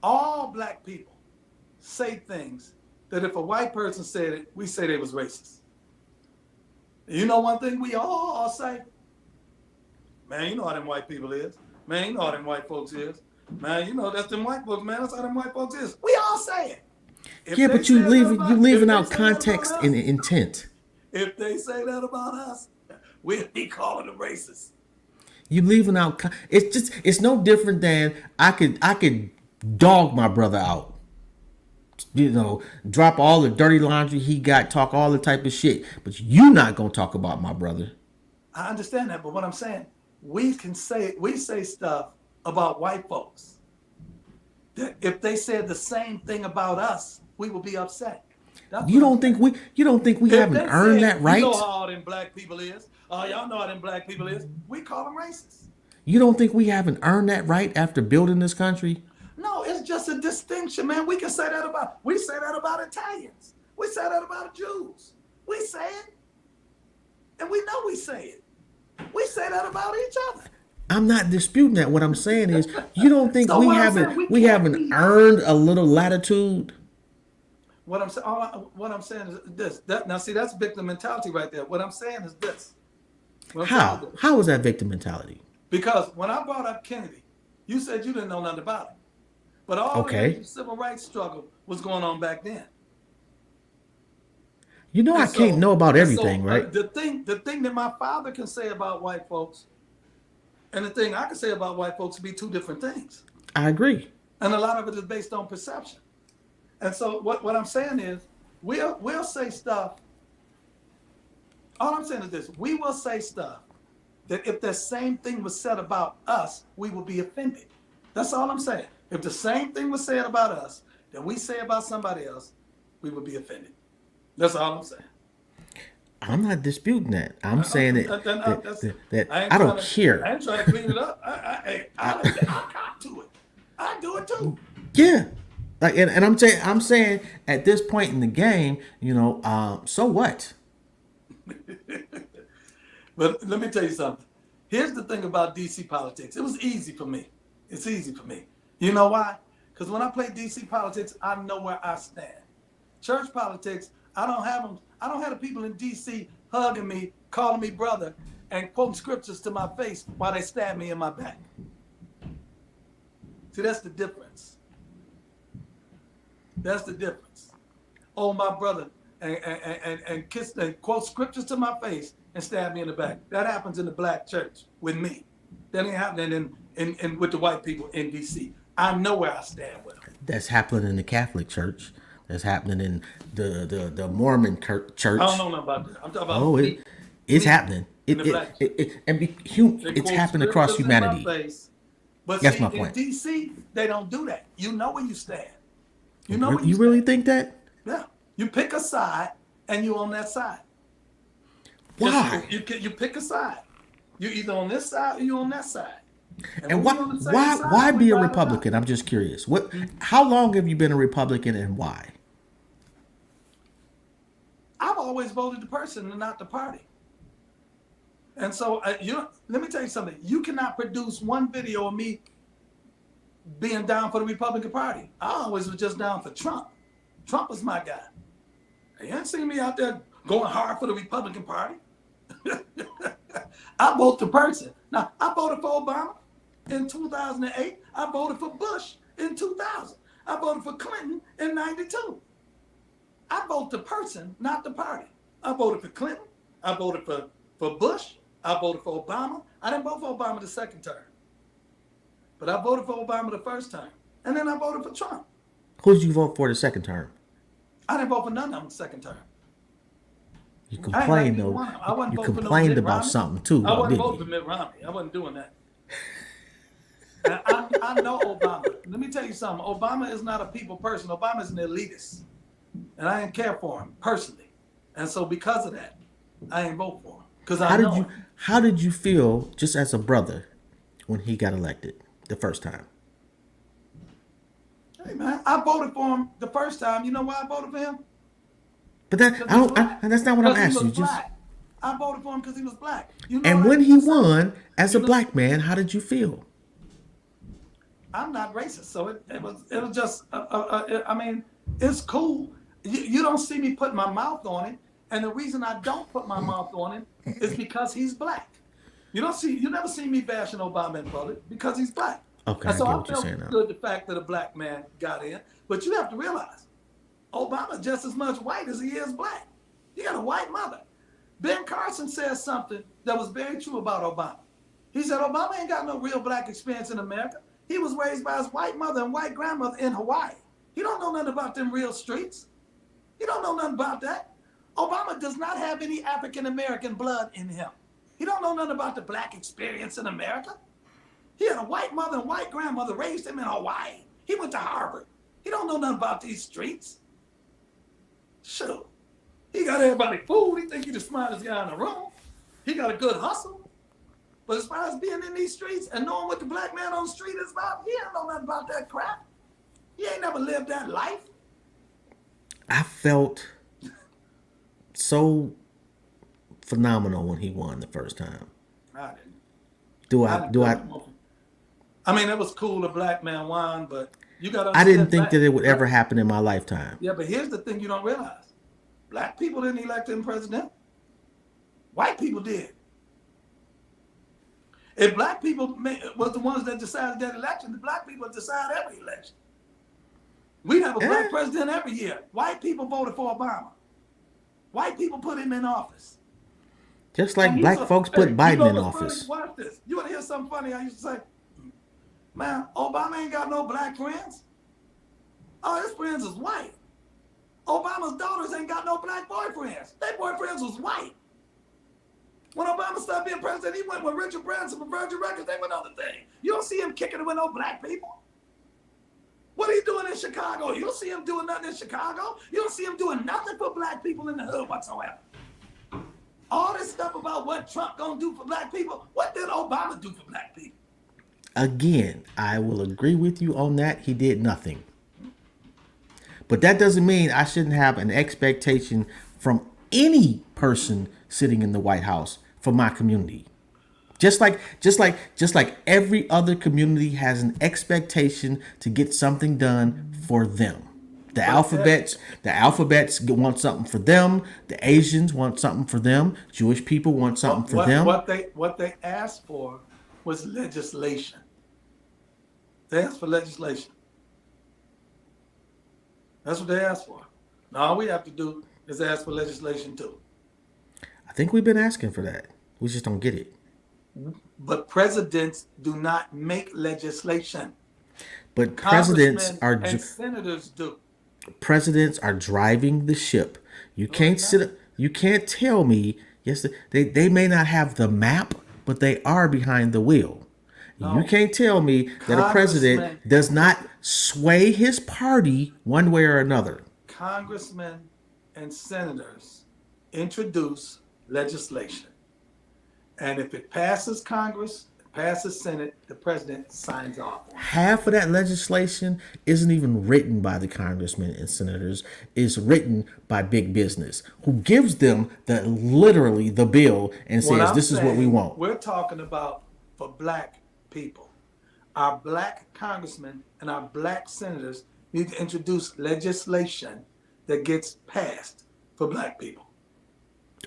All black people say things that if a white person said it, we say they was racist. You know one thing we all say? Man, you know how them white people is. Man, you know how them white folks is. Man, you know, that's them white folks, man. That's how them white folks is. We all say it. If Yeah, they but you say that leaving if they out say that about context us, and intent. if they say that about us, we'll be calling them racist. You leaving out. It's no different than I could dog my brother out. You know, drop all the dirty laundry he got, talk all the type of shit, but you not gonna talk about my brother. I understand that, but what I'm saying, we say stuff about white folks that if they said the same thing about us, we will be upset. That's You what I'm don't think saying. we If haven't they earned said, that you know right? how all them black people is, oh, y'all know how them black people is, we call them racist. You don't think we haven't earned that right after building this country? No, it's just a distinction, man. We say that about Italians. We say that about Jews. We say it, and we know we say it. We say that about each other. I'm not disputing that. What I'm saying is, you don't think So what I'm saying, we we can't haven't be. earned a little latitude? What I'm saying is this. Now, see, that's victim mentality right there. What I'm saying is this. How? How is that victim mentality? Because when I brought up Kennedy, you said you didn't know nothing about it. But all the Okay. major civil rights struggle was going on back then. You know I can't know about everything, right? The thing that my father can say about white folks and the thing I can say about white folks be two different things. I agree. And a lot of it is based on perception. And so what I'm saying is we'll say stuff. All I'm saying is this: we will say stuff that if the same thing was said about us, we will be offended. That's all I'm saying. If the same thing was said about us that we say about somebody else, we would be offended. That's all I'm saying. I'm not disputing that. I'm saying that I ain't I don't trying to, care. I ain't trying to clean it up. I got to it. I do it too. Yeah. Like, and I'm saying at this point in the game, so what? But let me tell you something. Here's the thing about DC politics. It was easy for me. It's easy for me. You know why? Because when I play DC politics, I know where I stand. Church politics, I don't have them. I don't have the people in DC hugging me, calling me brother, and quoting scriptures to my face while they stab me in my back. See, that's the difference. That's the difference. Oh, my brother, and kiss and quote scriptures to my face and stab me in the back. That happens in the black church with me. That ain't happening in with the white people in DC. I know where I stand with them. That's happening in the Catholic Church. That's happening in the Mormon church. I don't know nothing about that. I'm talking about Oh, it's happening. It's happening across humanity. But That's see, my point. in DC, they don't do that. You know where you stand. You know where You really think that? Yeah. You pick a side, and you on that side. Why? You pick a side. You're either on this side or you're on that side. And when we on the same why side, why we be a ride it out. Republican? I'm just curious. How long have you been a Republican and why? I've always voted the person and not the party. And so, let me tell you something. You cannot produce one video of me being down for the Republican Party. I always was just down for Trump. Trump was my guy. You ain't seen me out there going hard for the Republican Party. I vote the person. Now, I voted for Obama in 2008. I voted for Bush in 2000. I voted for Clinton in 92. I vote the person, not the party. I voted for Clinton. I voted for Bush. I voted for Obama. I didn't vote for Obama the second term. But I voted for Obama the first time. And then I voted for Trump. Who did you vote for the second term? I didn't vote for none of them the second term. You complained though. You complained about something too. I wasn't voting for Mitt Romney. I wasn't doing that. I know Obama. Let me tell you something. Obama is not a people person. Obama is an elitist. And I didn't care for him personally. And so because of that, I ain't vote for him. Because How did you feel just as a brother when he got elected the first time? Hey man, I voted for him the first time. You know why I voted for him? But that's not what I'm asking you. I voted for him because he was black. And when he won as a black man, how did you feel? I'm not racist, so it was just. I mean, it's cool. You don't see me put my mouth on it, and the reason I don't put my mouth on it is because he's black. You never see me bashing Obama in public because he's black. Okay, And I so get I what you're felt saying now. good the fact that a black man got in. But you have to realize, Obama just as much white as he is black. He got a white mother. Ben Carson says something that was very true about Obama. He said Obama ain't got no real black experience in America. He was raised by his white mother and white grandmother in Hawaii. He don't know nothing about them real streets. He don't know nothing about that. Obama does not have any African American blood in him. He don't know nothing about the black experience in America. He had a white mother and white grandmother raised him in Hawaii. He went to Harvard. He don't know nothing about these streets. Shoot. He got everybody fooled. He think he the smartest guy in the room. He got a good hustle. But as far as being in these streets and knowing what the black man on the street is about, he ain't know nothing about that crap. He ain't never lived that life. I felt so phenomenal when he won the first time. I didn't. Do I? I mean, it was cool a black man won, but you got to I understand. didn't think that it would ever happen in my lifetime. Yeah, but here's the thing you don't realize. Black people didn't elect him president. White people did. If black people was the ones that decided that election, the black people decide every election. We have a black president every year. White people voted for Obama. White people put him in office. Just like black folks put Biden in office. Funny? Watch this. You want to hear something funny? I used to say, man, Obama ain't got no black friends. All his friends is white. Obama's daughters ain't got no black boyfriends. Their boyfriends was white. When Obama started being president, he went with Richard Branson from Virgin Records. They went on the thing. You don't see him kicking it with no black people. What are you doing in Chicago? You don't see him doing nothing in Chicago. You don't see him doing nothing for black people in the hood whatsoever. All this stuff about what Trump gonna do for black people, what did Obama do for black people? Again, I will agree with you on that. He did nothing. But that doesn't mean I shouldn't have an expectation from any person sitting in the White House for my community. Just like every other community has an expectation to get something done for them. The alphabets want something for them. The Asians want something for them. Jewish people want something for them. What they asked for was legislation. They asked for legislation. That's what they asked for. Now all we have to do is ask for legislation too. I think we've been asking for that. We just don't get it. But presidents do not make legislation. But presidents and senators do. Presidents are driving the ship. You can't tell me, yes, they may not have the map, but they are behind the wheel. No. You can't tell me that a president does not sway his party one way or another. Congressmen and senators introduce legislation. And if it passes Congress, passes Senate, the president signs off. Half of that legislation isn't even written by the congressmen and senators. It's written by big business, who gives them literally the bill and says, this is what we want. We're talking about for black people. Our black congressmen and our black senators need to introduce legislation that gets passed for black people.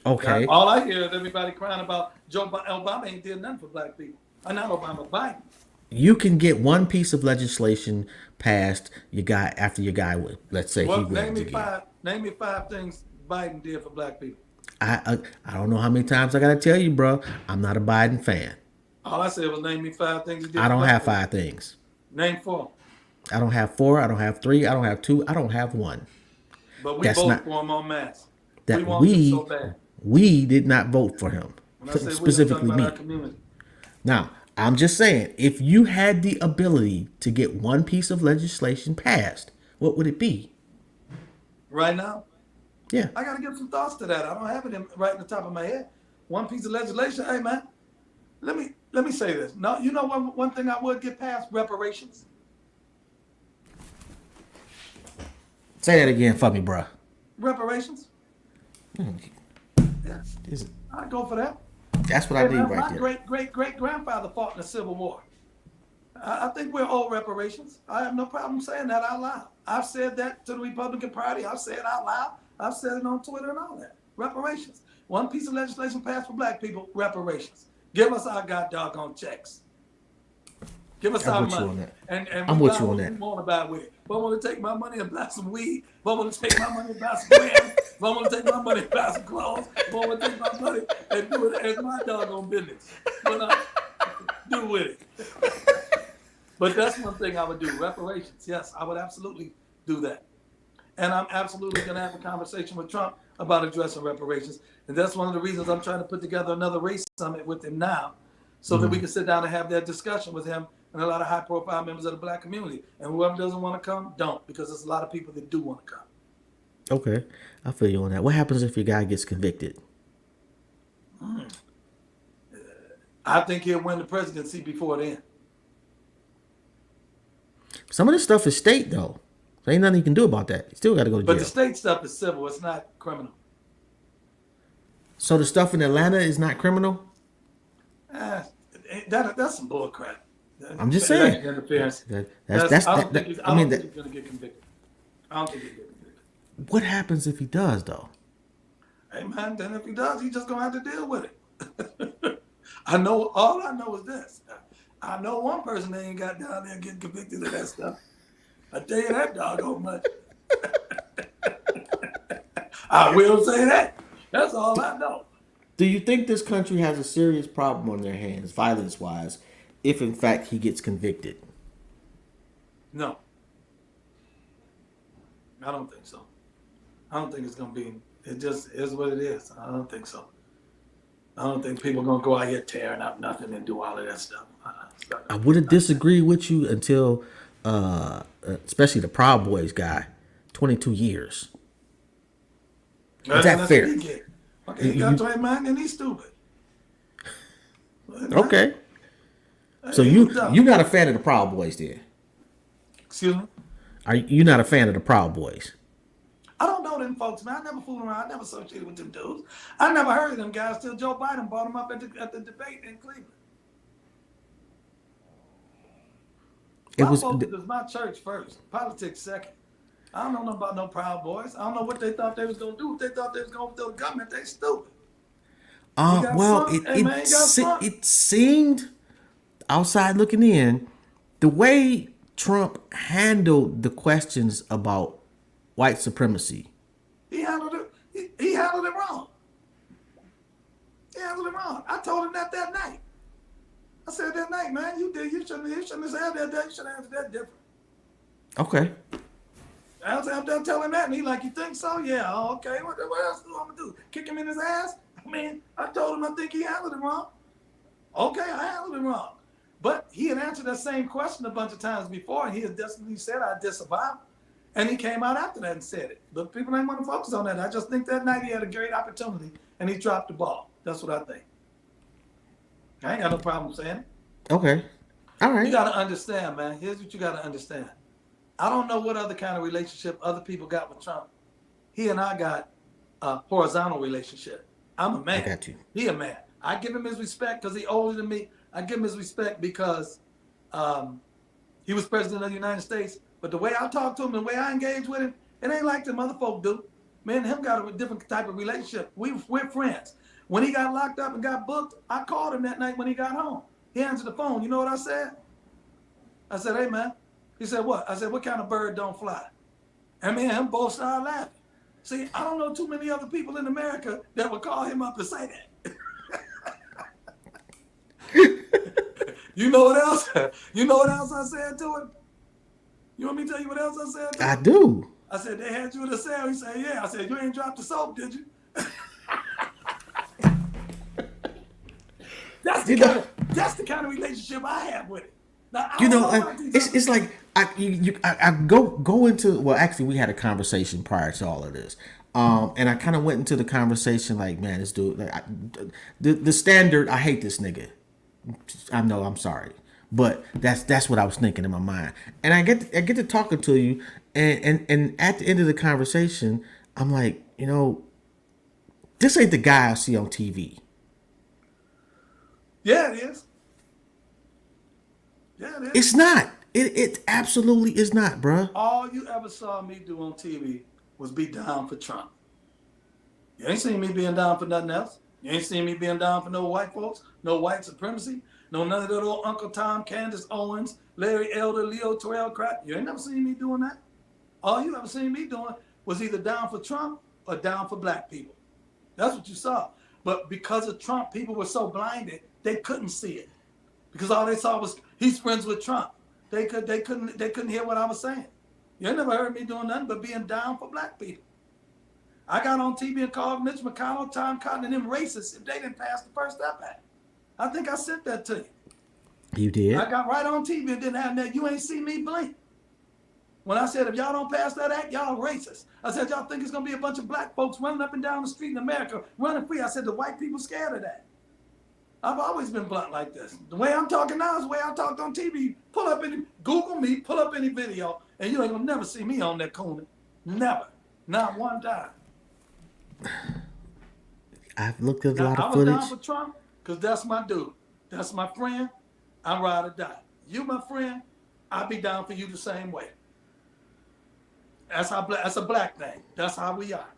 Okay. Now, all I hear is everybody crying about Obama ain't did nothing for black people. Not Obama, Biden. You can get one piece of legislation passed. After your guy would, let's say, he wins again. Name me five things Biden did for black people. I don't know how many times I gotta tell you, bro. I'm not a Biden fan. All I said was name me five things he did. I don't have five things. Name four. I don't have four. I don't have three. I don't have two. I don't have one. But we voted for him en masse. That we wanted him so bad. We did not vote for him. Specifically me. Now, I'm just saying, if you had the ability to get one piece of legislation passed, what would it be? Right now? Yeah. I got to give some thoughts to that. I don't have it right in the top of my head. One piece of legislation. Hey, man, let me say this. No, you know one thing I would get passed? Reparations. Say that again for me, bruh. Reparations. Yeah. I'd go for that. That's what I need right there. My great-great-great-grandfather fought in the Civil War. I think we're owed reparations. I have no problem saying that out loud. I've said that to the Republican Party. I've said it out loud. I've said it on Twitter and all that. Reparations. One piece of legislation passed for black people, reparations. Give us our god doggone checks. Give us I'm our with you money. on that. And we I'm with buy you on what we that. want to buy with it. If I want to take my money and buy some weed, if I want to take my money and buy some rims, if I want to take my money and buy some clothes, if I want to take my money and do it as my doggone business. But I do with it. But that's one thing I would do. Reparations. Yes, I would absolutely do that. And I'm absolutely going to have a conversation with Trump about addressing reparations. And that's one of the reasons I'm trying to put together another race summit with him now, so that we can sit down and have that discussion with him and a lot of high profile members of the black community. And whoever doesn't want to come, don't, because there's a lot of people that do want to come. Okay, I feel you on that. What happens if your guy gets convicted? I think he'll win the presidency before then. Some of this stuff is state though. There ain't nothing you can do about that. You still got to go to But the jail. state stuff is civil. It's not criminal. So the stuff in Atlanta is not criminal. That's some bull crap. I'm just saying. Election interference. That's I that. don't think he's going to get convicted. I don't think he'll get convicted. What happens if he does though? Hey man, then if he does, he's just gonna have to deal with it. All I know is this. I know one person that ain't got down there getting convicted of that stuff. I tell you that doggone much. I will say that. That's all I know. Do you think this country has a serious problem on their hands, violence-wise, if in fact he gets convicted? No. I don't think so. I don't think it's gonna be. It just is what it is. I don't think so. I don't think people are gonna go out here tearing up nothing and do all of that stuff. I wouldn't disagree with you until, especially the Proud Boys guy, 22 years. Is that fair? Okay, he got 20 man, and he's stupid. Okay. So you're not a fan of the Proud Boys, then? Excuse me? Are you not a fan of the Proud Boys? I don't know them folks, man. I never fooled around. I never associated with them dudes. I never heard of them guys till Joe Biden brought them up at the debate in Cleveland. It was my church first, politics second. I don't know nothing about no Proud Boys. I don't know what they thought they was gonna do. If they thought they was gonna do the government, they stupid. Well, it seemed, outside looking in, the way Trump handled the questions about white supremacy. He handled it. He handled it wrong. He handled it wrong. I told him that night. I said that night, man, you shouldn't have said that. You should have answered that different. Okay. I'm done telling that, and he like, you think so? Yeah, okay. What else do I gonna do? Kick him in his ass? I mean, I told him I think he handled it wrong. Okay, I handled it wrong. But he had answered that same question a bunch of times before, and he had definitely said I disavow. And he came out after that and said it. But people ain't want to focus on that. I just think that night he had a great opportunity, and he dropped the ball. That's what I think. I ain't got no problem saying it. Okay. All right. You got to understand, man. Here's what you got to understand. I don't know what other kind of relationship other people got with Trump. He and I got a horizontal relationship. I'm a man. I got you. He a man. I give him his respect because he older than me. I give him his respect because he was president of the United States. But the way I talk to him, the way I engage with him, it ain't like them other folk do. Me and him got a different type of relationship. We're friends. When he got locked up and got booked, I called him that night when he got home. He answered the phone. You know what I said? I said, hey, man. He said, what? I said, what kind of bird don't fly? And me and him both started laughing. See, I don't know too many other people in America that would call him up and say that. You know what else? You know what else I said to him? You want me to tell you what else I said to him? I do. I said, they had you in the cell. He said, yeah. I said, you ain't dropped the soap, did you? That's the kind of relationship I have with it. Now, it's like I go into, well, actually we had a conversation prior to all of this, and I kind of went into the conversation like, man, this dude, like, the standard, I hate this nigga. I know, I'm sorry, but that's what I was thinking in my mind, and I get to talking to you, and at the end of the conversation, I'm like, this ain't the guy I see on TV. Yeah, it is. Yeah, it is. It's not. It absolutely is not, bruh. All you ever saw me do on TV was be down for Trump. You ain't seen me being down for nothing else. You ain't seen me being down for no white folks, no white supremacy. No, none of that old Uncle Tom, Candace Owens, Larry Elder, Leo Terrell crap. You ain't never seen me doing that. All you ever seen me doing was either down for Trump or down for black people. That's what you saw. But because of Trump, people were so blinded, they couldn't see it. Because all they saw was he's friends with Trump. They couldn't hear what I was saying. You never heard me doing nothing but being down for black people. I got on TV and called Mitch McConnell, Tom Cotton, and them racists if they didn't pass the First Step Act. I think I sent that to you. You did? I got right on TV and didn't have that. You ain't see me blink. When I said, if y'all don't pass that act, y'all racist. I said, y'all think it's going to be a bunch of black folks running up and down the street in America, running free. I said, the white people scared of that. I've always been blunt like this. The way I'm talking now is the way I talked on TV. Google me, pull up any video, and you ain't going to never see me on that corner. Never. Not one time. I've looked at a lot of I was footage. down for Trump because that's my dude. That's my friend. I ride or die. You, my friend, I'll be down for you the same way. That's a black thing. That's how we are.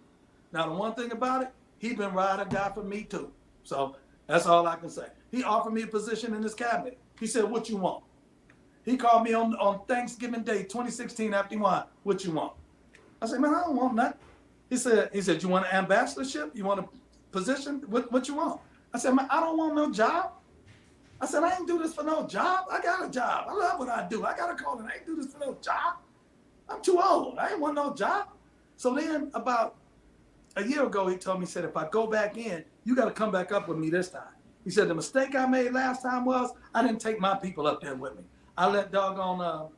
Now, the one thing about it, he been ride or die for me too. So that's all I can say. He offered me a position in his cabinet. He said, what you want? He called me on Thanksgiving Day, 2016 after he won. What you want? I said, man, I don't want nothing. He said, you want an ambassadorship? You want a position? What you want? I said, man, I don't want no job. I said, I ain't do this for no job. I got a job. I love what I do. I got a calling. I ain't do this for no job. I'm too old. I ain't want no job. So then about a year ago, he told me, he said, if I go back in, you got to come back up with me this time. He said, the mistake I made last time was I didn't take my people up there with me. I let doggone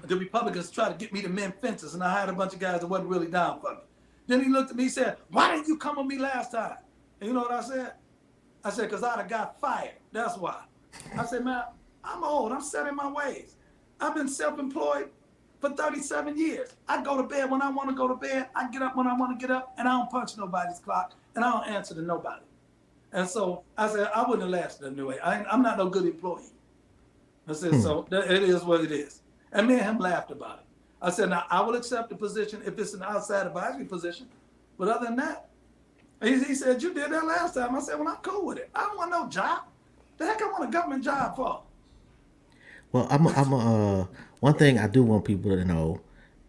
the Republicans try to get me to mend fences, and I had a bunch of guys that wasn't really down for me. Then he looked at me and said, why didn't you come with me last time? And you know what I said? I said, because I'd have got fired. That's why. I said, man, I'm old. I'm set in my ways. I've been self-employed for 37 years. I go to bed when I want to go to bed. I get up when I want to get up, and I don't punch nobody's clock, and I don't answer to nobody. And so I said, I wouldn't have lasted anyway. I'm not no good employee. I said, so it is what it is. And me and him laughed about it. I said, now I will accept the position if it's an outside advisory position. But other than that, he said, you did that last time. I said, well, I'm cool with it. I don't want no job. The heck I want a government job for? Well, one thing I do want people to know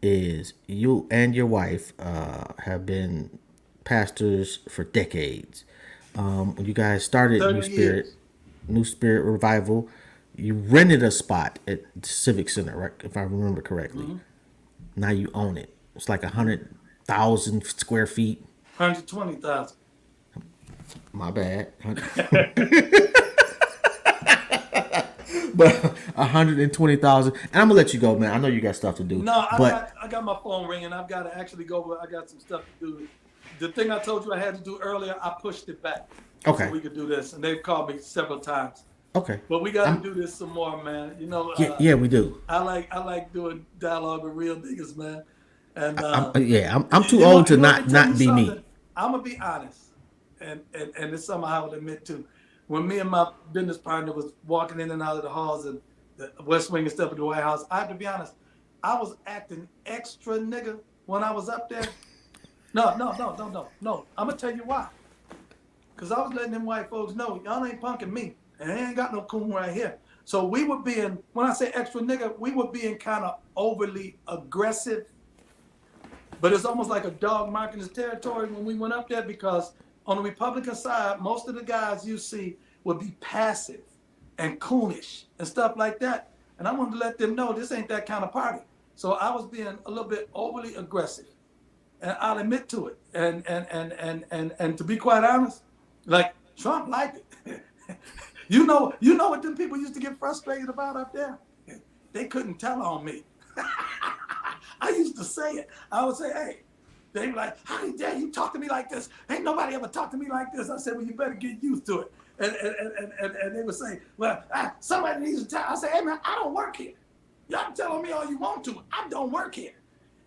is you and your wife have been pastors for decades. When you guys started New Spirit Revival, you rented a spot at the Civic Center, right? If I remember correctly. Mm-hmm. Now you own it. It's like 100,000 square feet. 120,000. My bad. But 120,000. And I'm gonna let you go, man. I know you got stuff to do. No, I got my phone ringing. I've got to actually go. I got some stuff to do. The thing I told you I had to do earlier, I pushed it back. Okay. So we could do this, and they've called me several times. Okay. But we got to do this some more, man. You know. Yeah, we do. I like doing dialogue with real niggas, man. And I'm too old to not be me. I'm gonna be honest, and it's something I would admit to. When me and my business partner was walking in and out of the halls and the West Wing and stuff at the White House, I have to be honest, I was acting extra nigga when I was up there. No. I'm gonna tell you why. Cause I was letting them white folks know y'all ain't punking me, and they ain't got no coon right here. So we were being, when I say extra nigga, we were being kind of overly aggressive. But it's almost like a dog marking his territory when we went up there, because on the Republican side, most of the guys you see would be passive and coonish and stuff like that. And I wanted to let them know this ain't that kind of party. So I was being a little bit overly aggressive, and I'll admit to it. And to be quite honest, like Trump liked it. You know what them people used to get frustrated about up there? They couldn't tell on me. I used to say it. I would say, hey, they were like, how dare you talk to me like this? Ain't nobody ever talked to me like this. I said, well, you better get used to it. And they would say, well, somebody needs to tell. I said, hey, man, I don't work here. Y'all can tell on me all you want to. I don't work here.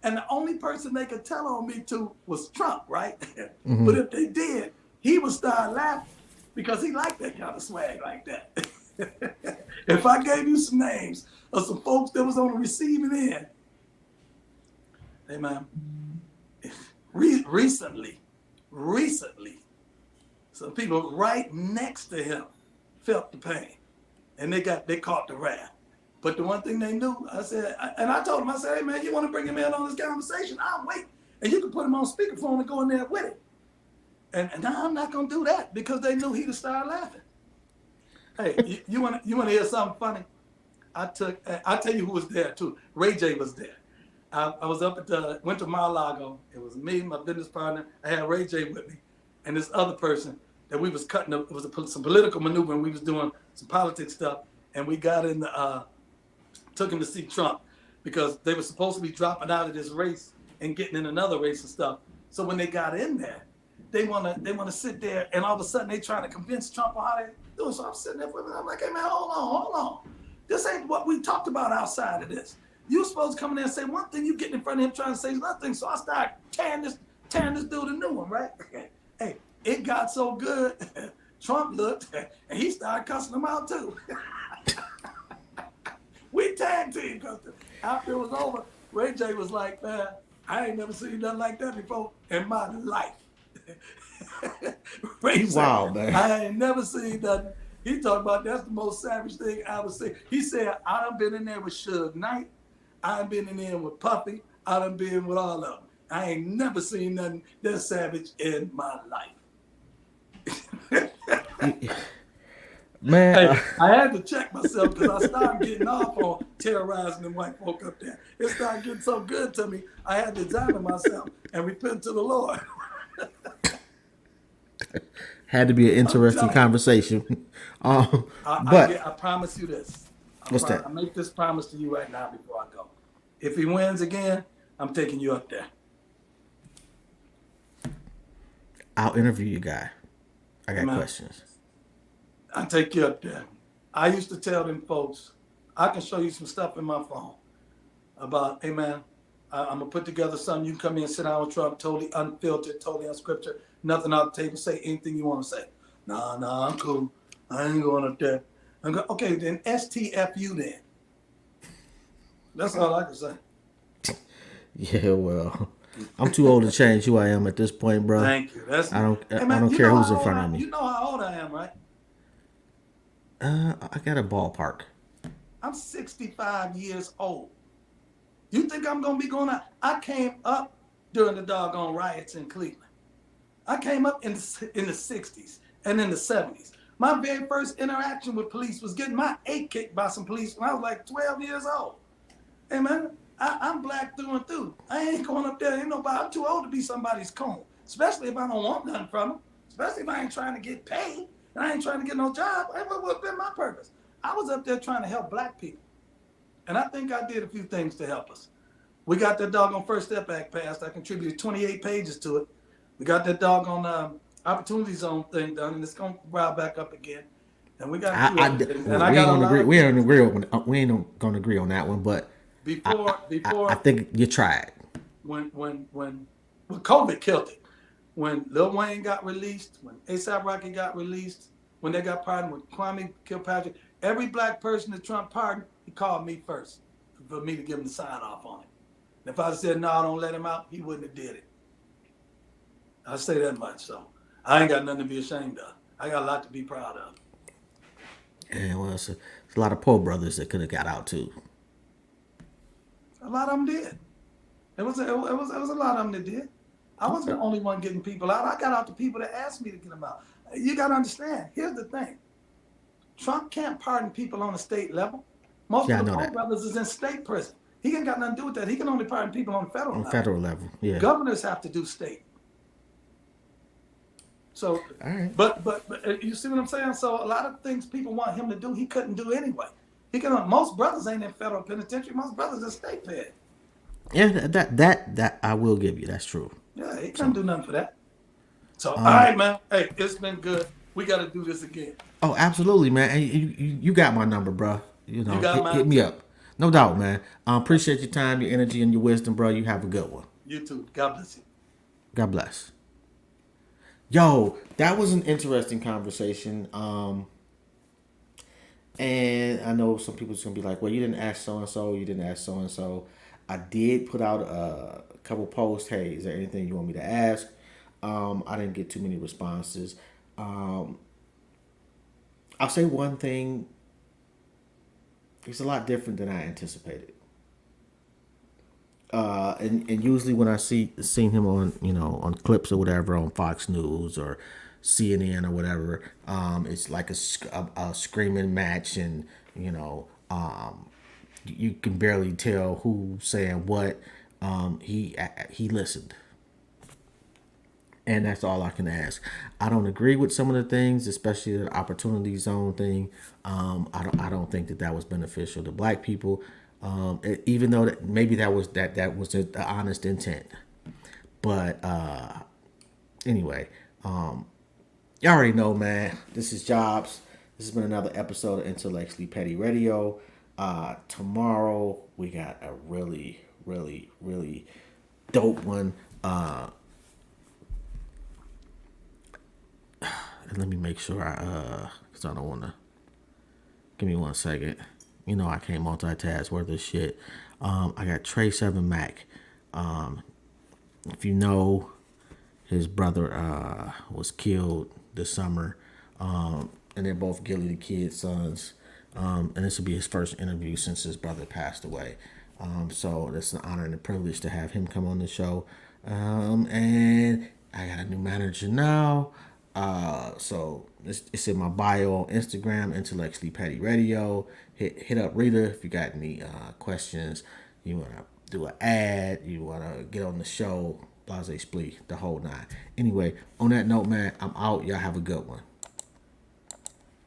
And the only person they could tell on me to was Trump, right? Mm-hmm. But if they did, he would start laughing because he liked that kind of swag like that. If I gave you some names of some folks that was on the receiving end, hey, man, recently, some people right next to him felt the pain. and they caught the wrath. But the one thing they knew, I said, and I told them, I said, hey man, you want to bring him in on this conversation? I'll wait, and you can put him on speakerphone and go in there with it. And now I'm not gonna do that because they knew he'd start laughing. Hey, you want to hear something funny? I'll tell you who was there too. Ray J was there. I was up at went to Mar-a-Lago. It was me, my business partner. I had Ray J with me, and this other person that we was cutting up. It was some political maneuvering. We was doing some politics stuff, and we got in the took him to see Trump because they were supposed to be dropping out of this race and getting in another race and stuff. So when they got in there, they wanna sit there, and all of a sudden they trying to convince Trump on how they do it. So I'm sitting there with them. I'm like, hey man, hold on. This ain't what we talked about outside of this. You supposed to come in there and say one thing, you getting in front of him trying to say nothing. So I start tearing this dude a new one, right? Hey, it got so good, Trump looked, and he started cussing him out too. We tag team because after it was over, Ray J was like, man, I ain't never seen nothing like that before in my life. Ray J, wow, man. I ain't never seen nothing. He talked about that's the most savage thing I ever seen. He said, I done been in there with Suge Knight. I done been in there with Puffy. I done been with all of them. I ain't never seen nothing that savage in my life. Man, hey, I had to check myself because I started getting off on terrorizing them white folk up there. It started getting so good to me, I had to examine myself and repent to the Lord. had to be an interesting conversation. I promise you this. What's that? I make this promise to you right now before I go. If he wins again, I'm taking you up there. I'll interview you, guy. I got questions. I'll take you up there. I used to tell them folks, I can show you some stuff in my phone about, hey man, I'm going to put together something. You can come in and sit down with Trump, totally unfiltered, totally unscripted, nothing on the table. Say anything you want to say. Nah, I'm cool. I ain't going up there. Okay, then STFU then. That's all I can say. Yeah, well, I'm too old to change who I am at this point, bro. Thank you. I don't care who's in front of me. You know how old I am, right? I got a ballpark. I'm 65 years old. You think I'm going to be going out? I came up during the doggone riots in Cleveland. I came up in the 60s and in the 70s. My very first interaction with police was getting my A kicked by some police when I was like 12 years old. Hey, man, I'm black through and through. I ain't going up there. Ain't nobody. I'm too old to be somebody's coon, especially if I don't want nothing from them, especially if I ain't trying to get paid and I ain't trying to get no job. What would have been my purpose? I was up there trying to help black people. And I think I did a few things to help us. We got that doggone First Step Act passed. I contributed 28 pages to it. We got that doggone Opportunity Zone thing done, and it's going to rile back up again. And we got we ain't going to agree on that one, but I think you tried. When COVID killed it, when Lil Wayne got released, when A$AP Rocky got released, when they got pardoned, when Kwame Kilpatrick, every black person that Trump pardoned, he called me first for me to give him the sign off on it. And if I said, no, don't let him out, he wouldn't have did it. I say that much, so I ain't got nothing to be ashamed of. I got a lot to be proud of. Yeah, well, it's a lot of poor brothers that could have got out too. A lot of them did. It was a lot of them that did. I wasn't the only one getting people out. I got out the people that asked me to get them out. You got to understand. Here's the thing. Trump can't pardon people on a state level. Most of the poor brothers is in state prison. He ain't got nothing to do with that. He can only pardon people on federal level. Federal level, yeah. Governors have to do state. So, all right. But you see what I'm saying? So a lot of things people want him to do, he couldn't do anyway. Most brothers ain't in federal penitentiary. Most brothers are state fed. Yeah, that I will give you. That's true. Yeah, he couldn't do nothing for that. So, all right, man. Hey, it's been good. We got to do this again. Oh, absolutely, man. Hey, you got my number, bro. You know, hit me up. No doubt, man. Appreciate your time, your energy, and your wisdom, bro. You have a good one. You too. God bless you. God bless. Yo, that was an interesting conversation. And I know some people's gonna be like, "Well, you didn't ask so and so. You didn't ask so and so." I did put out a couple posts. Hey, is there anything you want me to ask? I didn't get too many responses. I'll say one thing It's a lot different than I anticipated. And usually when I seen him on on clips or whatever on Fox News or CNN or whatever, it's like a screaming match, and you can barely tell who's saying what. He listened, and that's all I can ask. I don't agree with some of the things, especially the opportunity zone thing. I don't think that was beneficial to black people. Even though maybe that was the honest intent. But anyway, y'all already know, man. This is Jobs. This has been another episode of Intellectually Petty Radio. Tomorrow we got a really, really, really dope one. And let me make sure because I don't want to. Give me 1 second. I can't multitask worth of shit. I got Trey Seven Mac. If you know, his brother was killed this summer, and they're both Gilly the Kid's sons. And this will be his first interview since his brother passed away. So it's an honor and a privilege to have him come on the show. And I got a new manager now. So it's in my bio on Instagram, Intellectually Petty Radio. Hit up Rita if you got any questions. You wanna do an ad, you wanna get on the show, blase splee, the whole nine. Anyway, on that note, man, I'm out. Y'all have a good one.